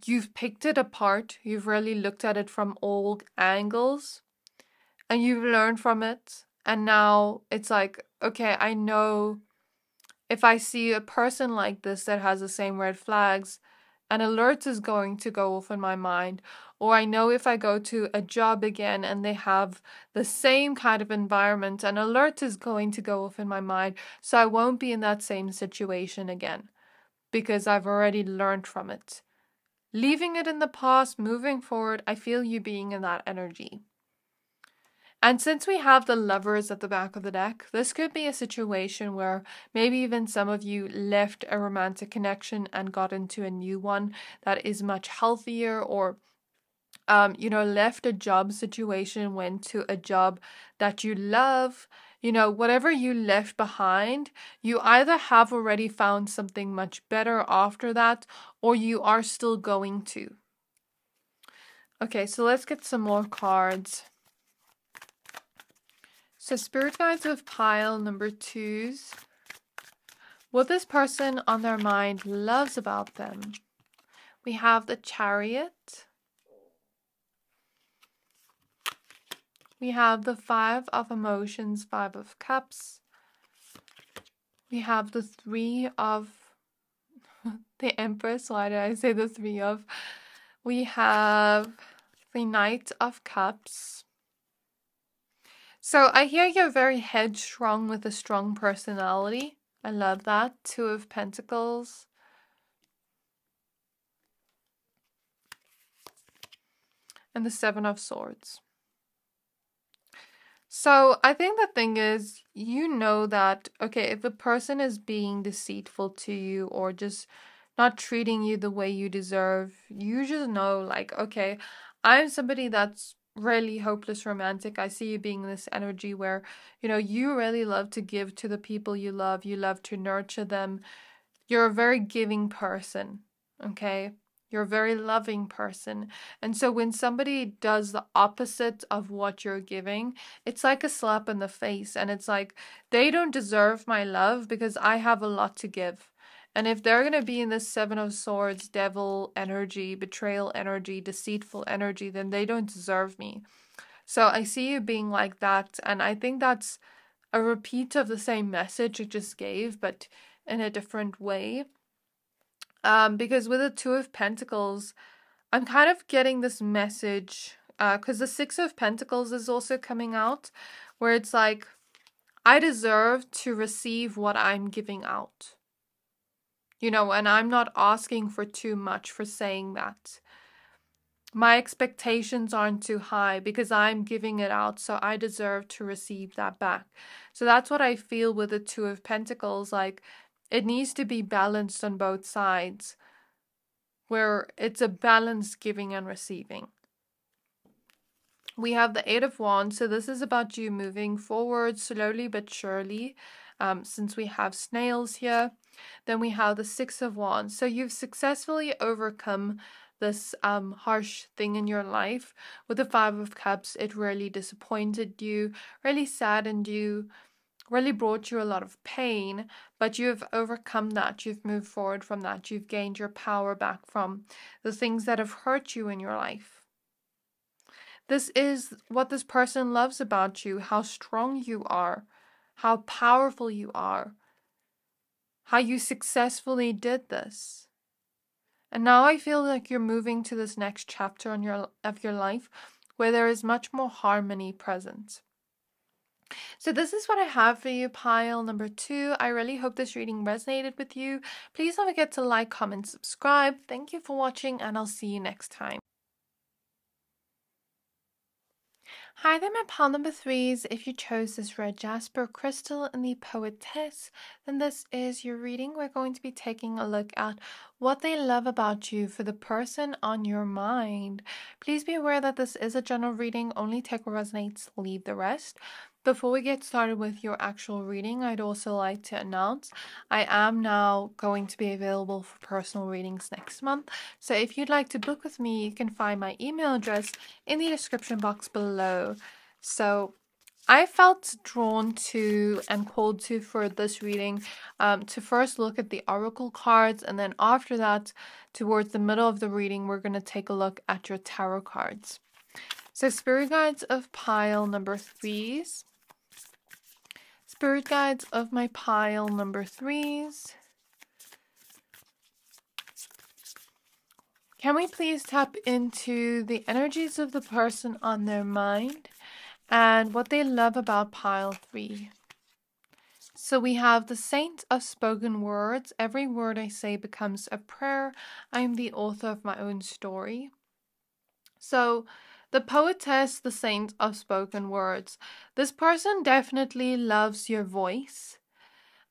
You've picked it apart. You've really looked at it from all angles. And you've learned from it. And now it's like, okay, I know if I see a person like this that has the same red flags, an alert is going to go off in my mind. Or I know if I go to a job again and they have the same kind of environment, an alert is going to go off in my mind. So I won't be in that same situation again because I've already learned from it. Leaving it in the past, moving forward, I feel you being in that energy. And since we have the Lovers at the back of the deck, this could be a situation where maybe even some of you left a romantic connection and got into a new one that is much healthier, or you know, left a job situation, went to a job that you love. You know, whatever you left behind, you either have already found something much better after that, or you are still going to. Okay, so let's get some more cards. So Spirit Guides with pile number 2s. What this person on their mind loves about them. We have the Chariot. We have the 5 of Emotions, 5 of Cups. We have the 3 of the Empress. Why did I say the 3 of? We have the Knight of Cups. So I hear you're very headstrong with a strong personality. I love that. 2 of Pentacles. And the 7 of Swords. So I think the thing is, you know that, okay, if a person is being deceitful to you or just not treating you the way you deserve, you just know, like, okay, I'm somebody that's really hopeless romantic. I see you being in this energy where, you know, you really love to give to the people you love to nurture them. You're a very giving person, okay? You're a very loving person. And so when somebody does the opposite of what you're giving, it's like a slap in the face. And it's like, they don't deserve my love because I have a lot to give. And if they're going to be in this Seven of Swords, devil energy, betrayal energy, deceitful energy, then they don't deserve me. So I see you being like that. And I think that's a repeat of the same message I just gave, but in a different way. Because with the Two of Pentacles, I'm kind of getting this message, because the Six of Pentacles is also coming out, where it's like, I deserve to receive what I'm giving out. You know, and I'm not asking for too much for saying that. My expectations aren't too high because I'm giving it out, so I deserve to receive that back. So that's what I feel with the Two of Pentacles. Like, it needs to be balanced on both sides, where it's a balanced giving and receiving. We have the Eight of Wands, so this is about you moving forward slowly but surely, since we have snails here. Then we have the Six of Wands, so you've successfully overcome this harsh thing in your life. With the Five of Cups, it really disappointed you, really saddened you, really brought you a lot of pain, but you've overcome that. You've moved forward from that. You've gained your power back from the things that have hurt you in your life. This is what this person loves about you, how strong you are, how powerful you are, how you successfully did this. And now I feel like you're moving to this next chapter of your life where there is much more harmony present. So this is what I have for you, pile number 2. I really hope this reading resonated with you. Please don't forget to like, comment, subscribe. Thank you for watching, and I'll see you next time. Hi there, my pile number 3s. If you chose this red Jasper crystal in the Poetess, then this is your reading. We're going to be taking a look at what they love about you for the person on your mind. Please be aware that this is a general reading. Only take what resonates, leave the rest. Before we get started with your actual reading, I'd also like to announce I am now going to be available for personal readings next month. So if you'd like to book with me, you can find my email address in the description box below. So I felt drawn to and called to for this reading to first look at the oracle cards, and then after that, towards the middle of the reading, we're going to take a look at your tarot cards. So spirit guides of pile number 3s. Spirit guides of my pile number 3s. Can we please tap into the energies of the person on their mind and what they love about pile 3? So we have the Saint of Spoken Words. Every word I say becomes a prayer. I am the author of my own story. So the Poetess, the Saint of Spoken Words. This person definitely loves your voice.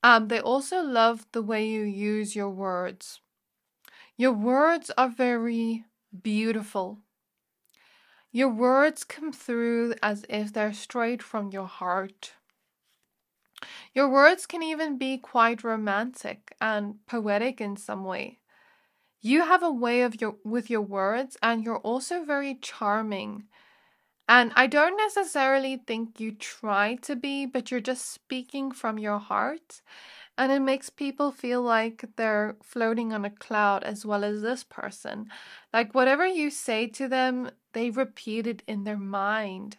They also love the way you use your words. Your words are very beautiful. Your words come through as if they're straight from your heart. Your words can even be quite romantic and poetic in some way. You have a way with your words, and you're also very charming. And I don't necessarily think you try to be, but you're just speaking from your heart. And it makes people feel like they're floating on a cloud, as well as this person. Like whatever you say to them, they repeat it in their mind.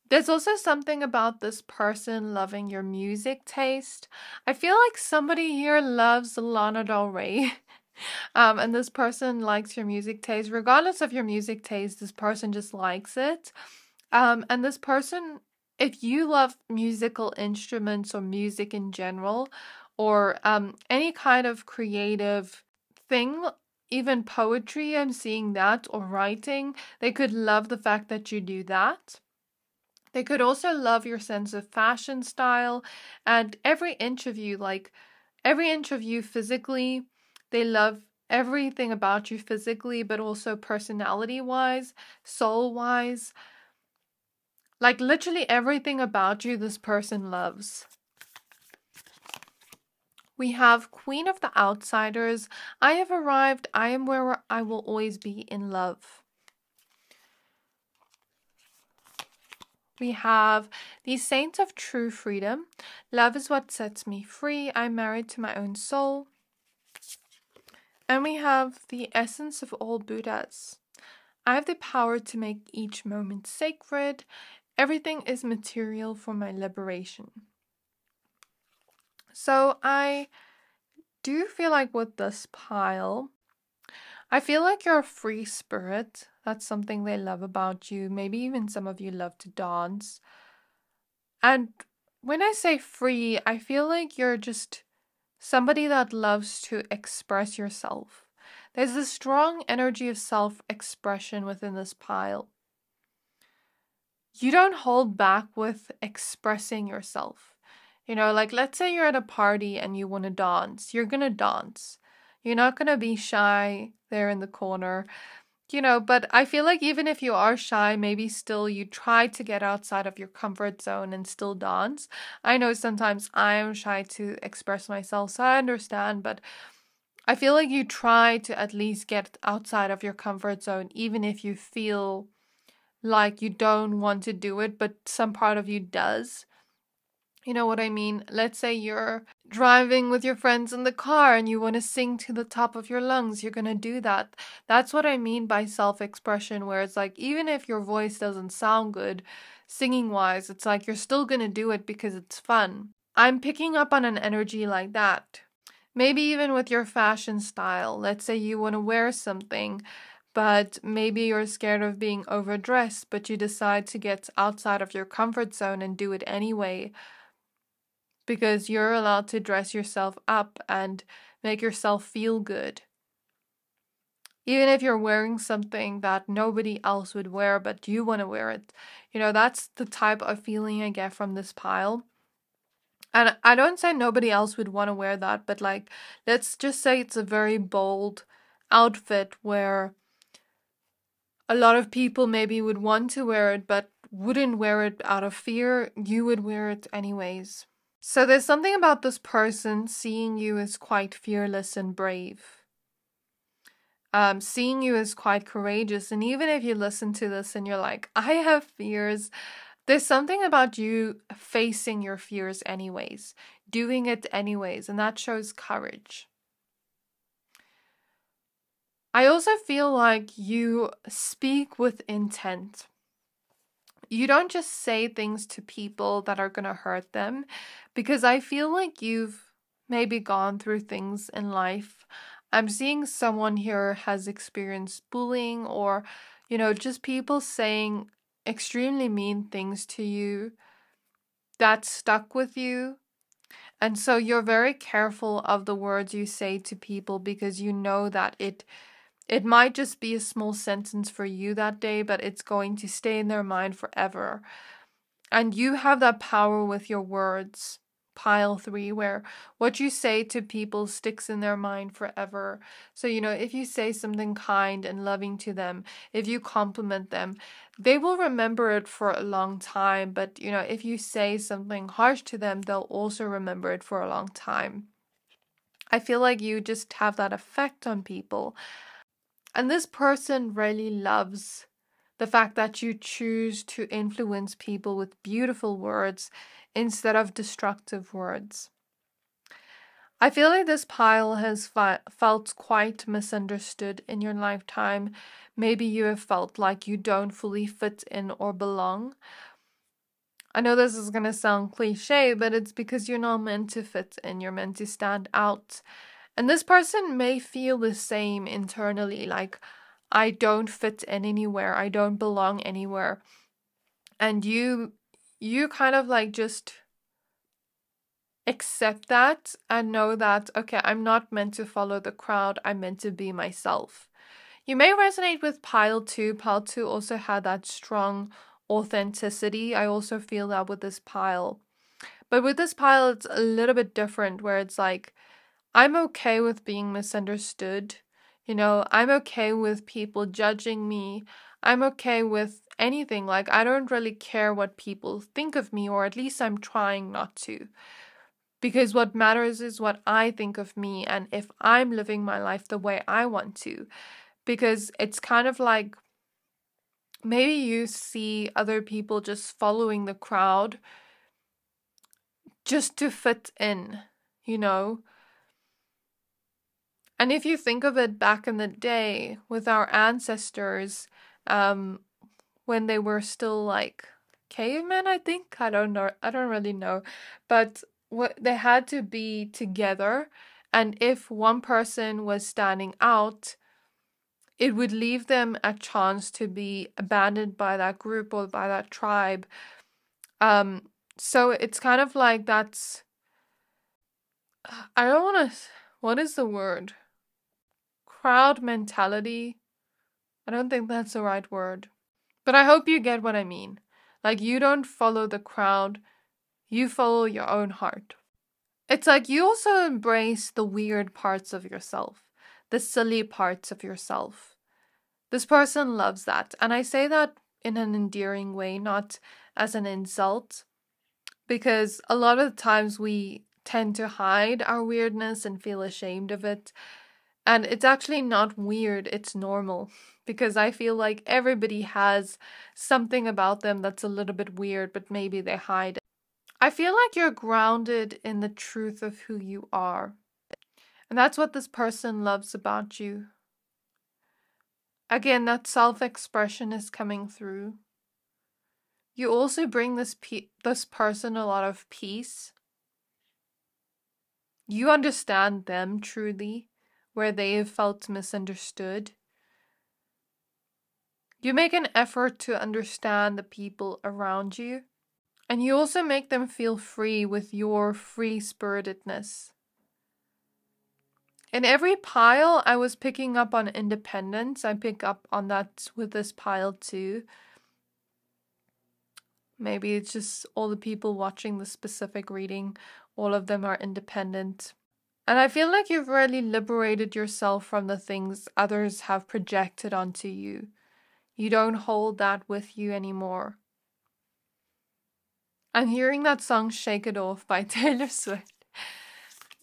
There's also something about this person loving your music taste. I feel like somebody here loves Lana Del Rey. And this person likes your music taste. Regardless of your music taste, this person just likes it. And this person, if you love musical instruments or music in general, or any kind of creative thing, even poetry, I'm seeing that, or writing, they could love the fact that you do that. They could also love your sense of fashion style and every inch of you, like every inch of you physically. They love everything about you physically, but also personality-wise, soul-wise. Like literally everything about you this person loves. We have Queen of the Outsiders. I have arrived. I am where I will always be in love. We have the Saint of True Freedom. Love is what sets me free. I'm married to my own soul. And we have the essence of all Buddhas. I have the power to make each moment sacred. Everything is material for my liberation. So I do feel like with this pile, I feel like you're a free spirit. That's something they love about you. Maybe even some of you love to dance. And when I say free, I feel like you're just somebody that loves to express yourself. There's a strong energy of self-expression within this pile. You don't hold back with expressing yourself. Like let's say you're at a party and you want to dance. You're going to dance. You're not going to be shy there in the corner. But I feel like even if you are shy, maybe still you try to get outside of your comfort zone and still dance. I know sometimes I am shy to express myself, so I understand, but I feel like you try to at least get outside of your comfort zone, even if you feel like you don't want to do it, but some part of you does. You know what I mean? Let's say you're driving with your friends in the car and you want to sing to the top of your lungs. You're going to do that. That's what I mean by self-expression, where it's like, even if your voice doesn't sound good, singing-wise, it's like you're still going to do it because it's fun. I'm picking up on an energy like that. Maybe even with your fashion style. Let's say you want to wear something, but maybe you're scared of being overdressed, but you decide to get outside of your comfort zone and do it anyway. Because you're allowed to dress yourself up and make yourself feel good. Even if you're wearing something that nobody else would wear, but you want to wear it. That's the type of feeling I get from this pile. And I don't say nobody else would want to wear that, but like, let's just say it's a very bold outfit where a lot of people maybe would want to wear it, but wouldn't wear it out of fear. You would wear it anyways. So there's something about this person seeing you as quite fearless and brave. Seeing you as quite courageous. And even if you listen to this and you're like, I have fears, there's something about you facing your fears anyways, doing it anyways, and that shows courage. I also feel like you speak with intent. You don't just say things to people that are going to hurt them, because I feel like you've maybe gone through things in life. I'm seeing someone here has experienced bullying or, just people saying extremely mean things to you that stuck with you. And so you're very careful of the words you say to people because you know that it might just be a small sentence for you that day, but it's going to stay in their mind forever. And you have that power with your words, pile 3, where what you say to people sticks in their mind forever. So, if you say something kind and loving to them, if you compliment them, they will remember it for a long time. But, if you say something harsh to them, they'll also remember it for a long time. I feel like you just have that effect on people. And this person really loves the fact that you choose to influence people with beautiful words instead of destructive words. I feel like this pile has felt quite misunderstood in your lifetime. Maybe you have felt like you don't fully fit in or belong. I know this is going to sound cliche, but it's because you're not meant to fit in. You're meant to stand out. And this person may feel the same internally, like, I don't fit in anywhere. I don't belong anywhere. And you kind of like just accept that and know that, okay, I'm not meant to follow the crowd. I'm meant to be myself. You may resonate with pile 2. Pile 2 also had that strong authenticity. I also feel that with this pile. But with this pile, it's a little bit different, where it's like, I'm okay with being misunderstood. I'm okay with people judging me. I'm okay with anything. Like, I don't really care what people think of me, or at least I'm trying not to. Because what matters is what I think of me and if I'm living my life the way I want to. Because it's kind of like, maybe you see other people just following the crowd just to fit in, And if you think of it back in the day with our ancestors, when they were still like cavemen, I think. I don't know. I don't really know. But they had to be together. And if one person was standing out, it would leave them a chance to be abandoned by that group or by that tribe. So it's kind of like that's, I don't want to, what is the word? Crowd mentality. I don't think that's the right word. But I hope you get what I mean. Like, you don't follow the crowd, you follow your own heart. It's like you also embrace the weird parts of yourself, the silly parts of yourself. This person loves that. And I say that in an endearing way, not as an insult, because a lot of the times we tend to hide our weirdness and feel ashamed of it. And it's actually not weird, it's normal. Because I feel like everybody has something about them that's a little bit weird, but maybe they hide it. I feel like you're grounded in the truth of who you are. And that's what this person loves about you. Again, that self-expression is coming through. You also bring this person a lot of peace. You understand them truly, where they have felt misunderstood. You make an effort to understand the people around you. And you also make them feel free with your free-spiritedness. In every pile, I was picking up on independence. I pick up on that with this pile too. Maybe it's just all the people watching the specific reading, all of them are independent. And I feel like you've really liberated yourself from the things others have projected onto you. You don't hold that with you anymore. I'm hearing that song Shake It Off by Taylor Swift.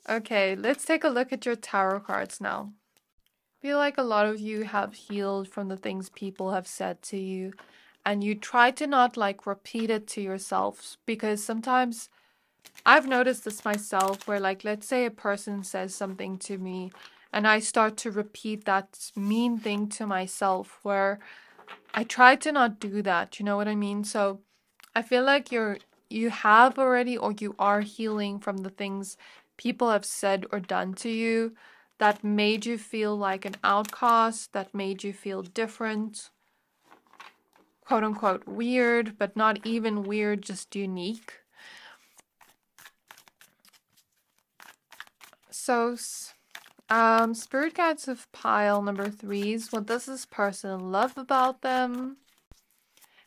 Okay, let's take a look at your tarot cards now. I feel like a lot of you have healed from the things people have said to you, and you try to not like repeat it to yourself, because sometimes I've noticed this myself where, like, let's say a person says something to me and I start to repeat that mean thing to myself, where I try to not do that, you know what I mean? So I feel like you have already, or you are healing from the things people have said or done to you that made you feel like an outcast, that made you feel different, quote unquote weird, but not even weird, just unique. So, spirit guides of pile number 3s. What does this person love about them?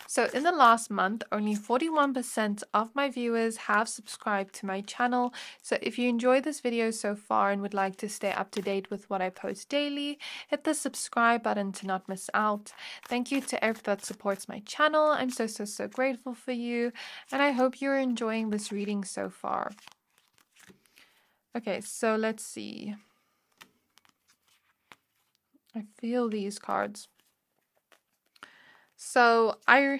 So in the last month, only 41% of my viewers have subscribed to my channel. So if you enjoyed this video so far and would like to stay up to date with what I post daily, hit the subscribe button to not miss out. Thank you to everyone that supports my channel. I'm so grateful for you, and I hope you're enjoying this reading so far. Okay, so let's see. I feel these cards. So I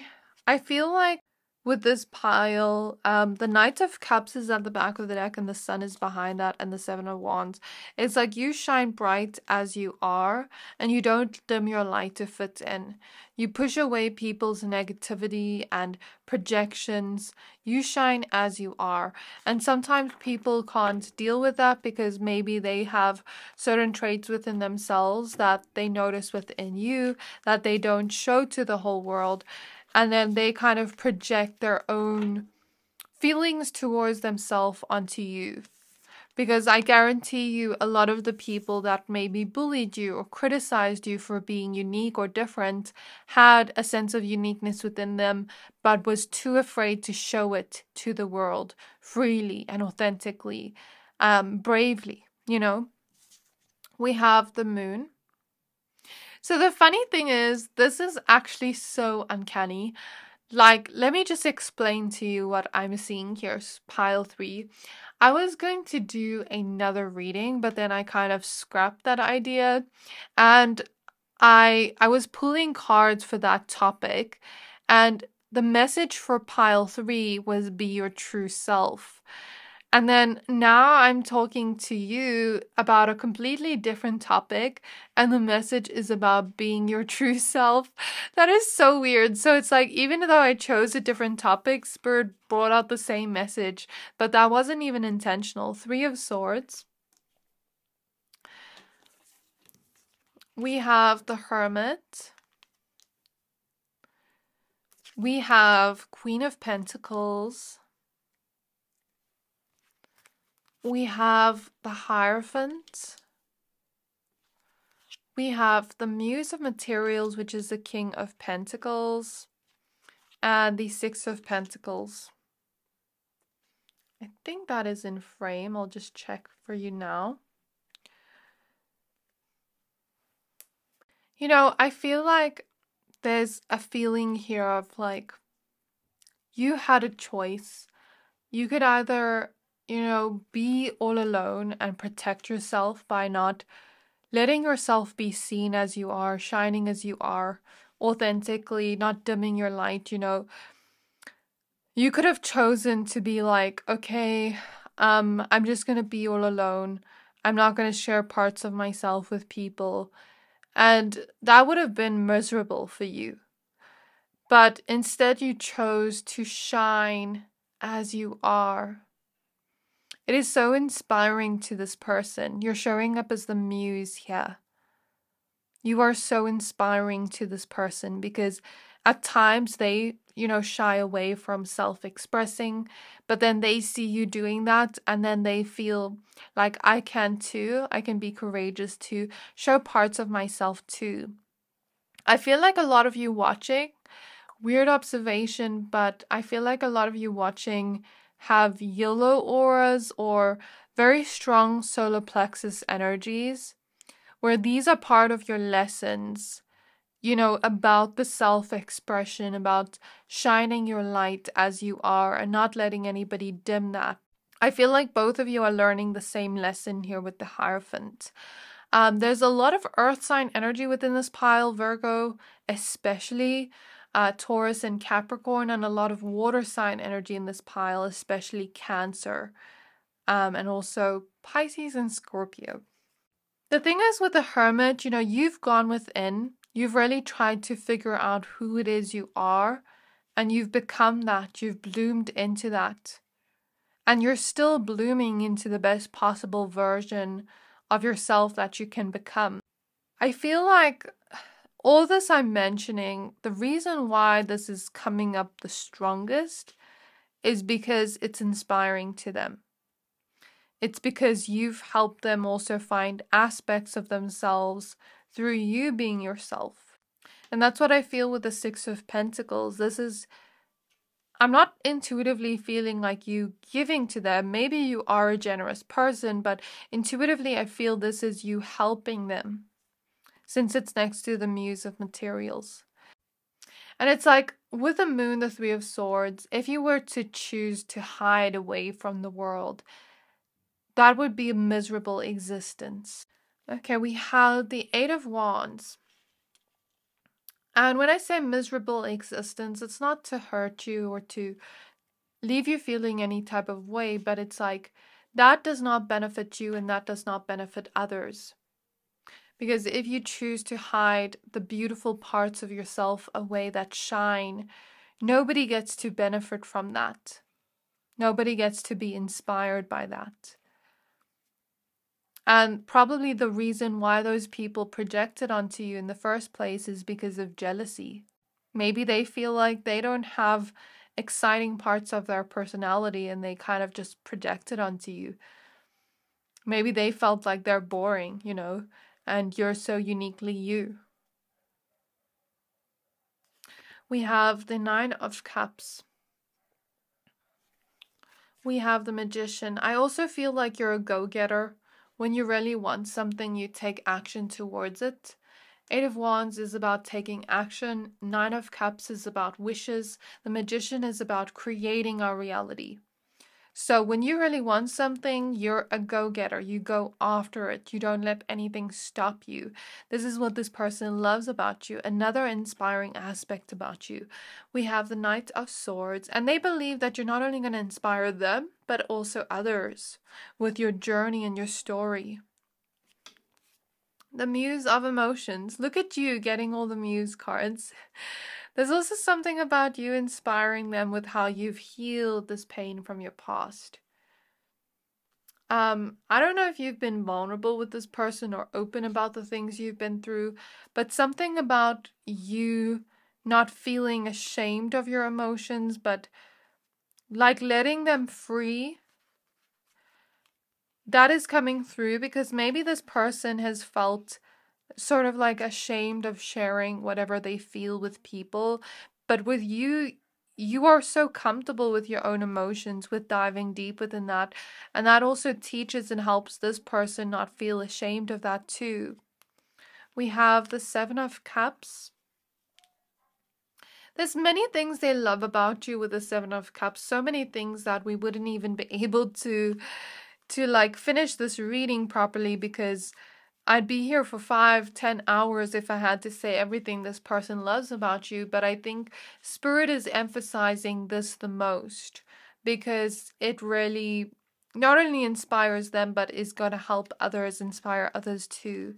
feel like with this pile, the Knight of Cups is at the back of the deck and the Sun is behind that, and the Seven of Wands. It's like you shine bright as you are and you don't dim your light to fit in. You push away people's negativity and projections. You shine as you are. And sometimes people can't deal with that because maybe they have certain traits within themselves that they notice within you that they don't show to the whole world. And then they kind of project their own feelings towards themselves onto you. Because I guarantee you, a lot of the people that maybe bullied you or criticized you for being unique or different had a sense of uniqueness within them, but was too afraid to show it to the world freely and authentically, bravely, you know. We have the Moon. So the funny thing is, this is actually so uncanny. Like, let me just explain to you what I'm seeing here, pile 3. I was going to do another reading, but then I kind of scrapped that idea. And I was pulling cards for that topic. And the message for pile 3 was be your true self. And then now I'm talking to you about a completely different topic, and the message is about being your true self. That is so weird. So it's like, even though I chose a different topic, Spirit brought out the same message, but that wasn't even intentional. Three of Swords. We have the Hermit. We have Queen of Pentacles. We have the Hierophant. We have the Muse of Materials, which is the King of Pentacles. And the Six of Pentacles. I think that is in frame. I'll just check for you now. You know, I feel like there's a feeling here of like, you had a choice. You could either, you know, be all alone and protect yourself by not letting yourself be seen as you are, shining as you are, authentically, not dimming your light, you know. You could have chosen to be like, okay, I'm just gonna be all alone. I'm not gonna share parts of myself with people. And that would have been miserable for you. But instead you chose to shine as you are. It is so inspiring to this person. You're showing up as the muse here. You are so inspiring to this person because at times they, you know, shy away from self-expressing, but then they see you doing that and then they feel like, I can too. I can be courageous to show parts of myself too. I feel like a lot of you watching, weird observation, but I feel like a lot of you watching have yellow auras or very strong solar plexus energies, where these are part of your lessons, you know, about the self-expression, about shining your light as you are and not letting anybody dim that. I feel like both of you are learning the same lesson here with the Hierophant. There's a lot of earth sign energy within this pile, Virgo, especially Taurus and Capricorn, and a lot of water sign energy in this pile, especially Cancer, and also Pisces and Scorpio. The thing is with the Hermit, you know, you've gone within, you've really tried to figure out who it is you are, and you've become that, you've bloomed into that. And you're still blooming into the best possible version of yourself that you can become. I feel like all this I'm mentioning, the reason why this is coming up the strongest is because it's inspiring to them. It's because you've helped them also find aspects of themselves through you being yourself. And that's what I feel with the Six of Pentacles. I'm not intuitively feeling like you giving to them. Maybe you are a generous person, but intuitively I feel this is you helping them, since it's next to the Muse of Materials. And it's like, with the Moon, the Three of Swords, if you were to choose to hide away from the world, that would be a miserable existence. Okay, we have the Eight of Wands. And when I say miserable existence, it's not to hurt you or to leave you feeling any type of way, but it's like, that does not benefit you and that does not benefit others. Because if you choose to hide the beautiful parts of yourself away that shine, nobody gets to benefit from that. Nobody gets to be inspired by that. And probably the reason why those people projected onto you in the first place is because of jealousy. Maybe they feel like they don't have exciting parts of their personality and they kind of just projected onto you. Maybe they felt like they're boring, you know, and you're so uniquely you. We have the Nine of Cups. We have the Magician. I also feel like you're a go-getter. When you really want something, you take action towards it. Eight of Wands is about taking action. Nine of Cups is about wishes. The Magician is about creating our reality. So when you really want something, you're a go-getter. You go after it. You don't let anything stop you. This is what this person loves about you. Another inspiring aspect about you. We have the Knight of Swords, and they believe that you're not only going to inspire them, but also others with your journey and your story. The Muse of Emotions. Look at you getting all the Muse cards. There's also something about you inspiring them with how you've healed this pain from your past. I don't know if you've been vulnerable with this person or open about the things you've been through, but something about you not feeling ashamed of your emotions, but like letting them free. That is coming through because maybe this person has felt sort of like ashamed of sharing whatever they feel with people. But with you, you are so comfortable with your own emotions, with diving deep within that. And that also teaches and helps this person not feel ashamed of that too. We have the Seven of Cups. There's many things they love about you with the Seven of Cups. So many things that we wouldn't even be able to like finish this reading properly, because I'd be here for 5-10 hours if I had to say everything this person loves about you. But I think Spirit is emphasizing this the most because it really not only inspires them, but is going to help others, inspire others too.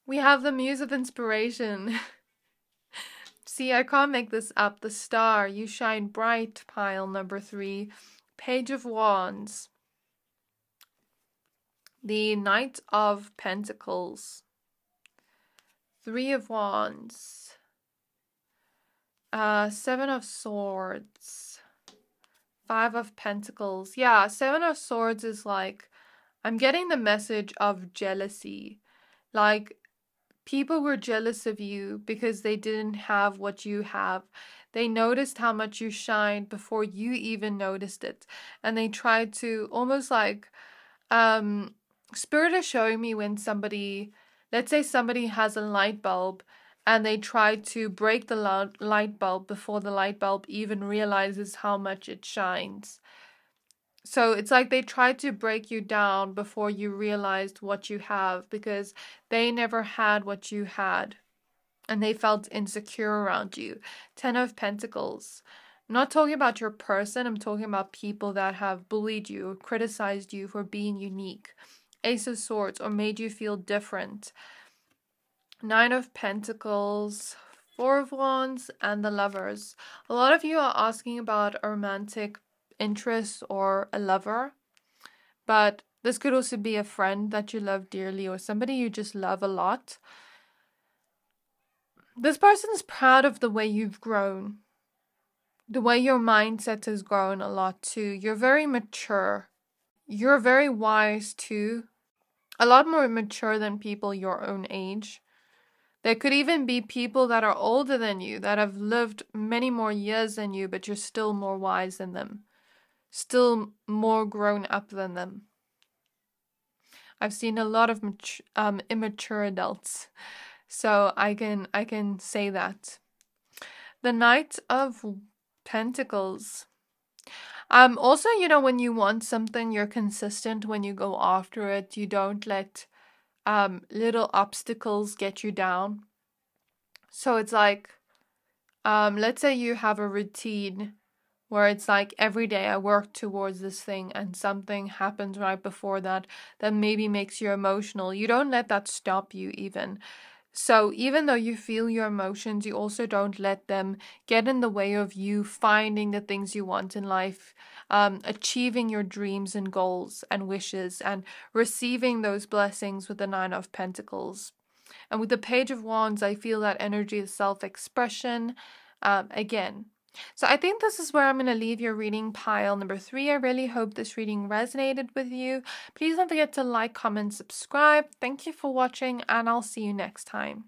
We have the Muse of Inspiration. See, I can't make this up. The Star, You Shine Bright, pile number 3. Page of Wands. The Knight of Pentacles. 3 of Wands. 7 of Swords. 5 of Pentacles. Yeah, 7 of Swords is like, I'm getting the message of jealousy. Like, people were jealous of you because they didn't have what you have. They noticed how much you shined before you even noticed it. And they tried to almost like, Spirit is showing me when somebody, let's say somebody has a light bulb and they try to break the light bulb before the light bulb even realizes how much it shines. So it's like they tried to break you down before you realized what you have, because they never had what you had and they felt insecure around you. 10 of Pentacles. I'm not talking about your person. I'm talking about people that have bullied you or criticized you for being unique. Ace of Swords, or made you feel different. 9 of Pentacles, 4 of Wands, and the Lovers. A lot of you are asking about a romantic interest or a lover, but this could also be a friend that you love dearly or somebody you just love a lot. This person's proud of the way you've grown, the way your mindset has grown a lot too. You're very mature. You're very wise too. A lot more mature than people your own age. There could even be people that are older than you, that have lived many more years than you, but you're still more wise than them. Still more grown up than them. I've seen a lot of immature adults, so I can say that. The Knight of Pentacles. Also, you know, when you want something, you're consistent when you go after it. You don't let little obstacles get you down. So it's like, let's say you have a routine where it's like every day I work towards this thing and something happens right before that maybe makes you emotional. You don't let that stop you even. So even though you feel your emotions, you also don't let them get in the way of you finding the things you want in life, achieving your dreams and goals and wishes, and receiving those blessings with the 9 of Pentacles. And with the Page of Wands, I feel that energy of self-expression again. So I think this is where I'm going to leave your reading, pile number 3. I really hope this reading resonated with you. Please don't forget to like, comment, subscribe. Thank you for watching, and I'll see you next time.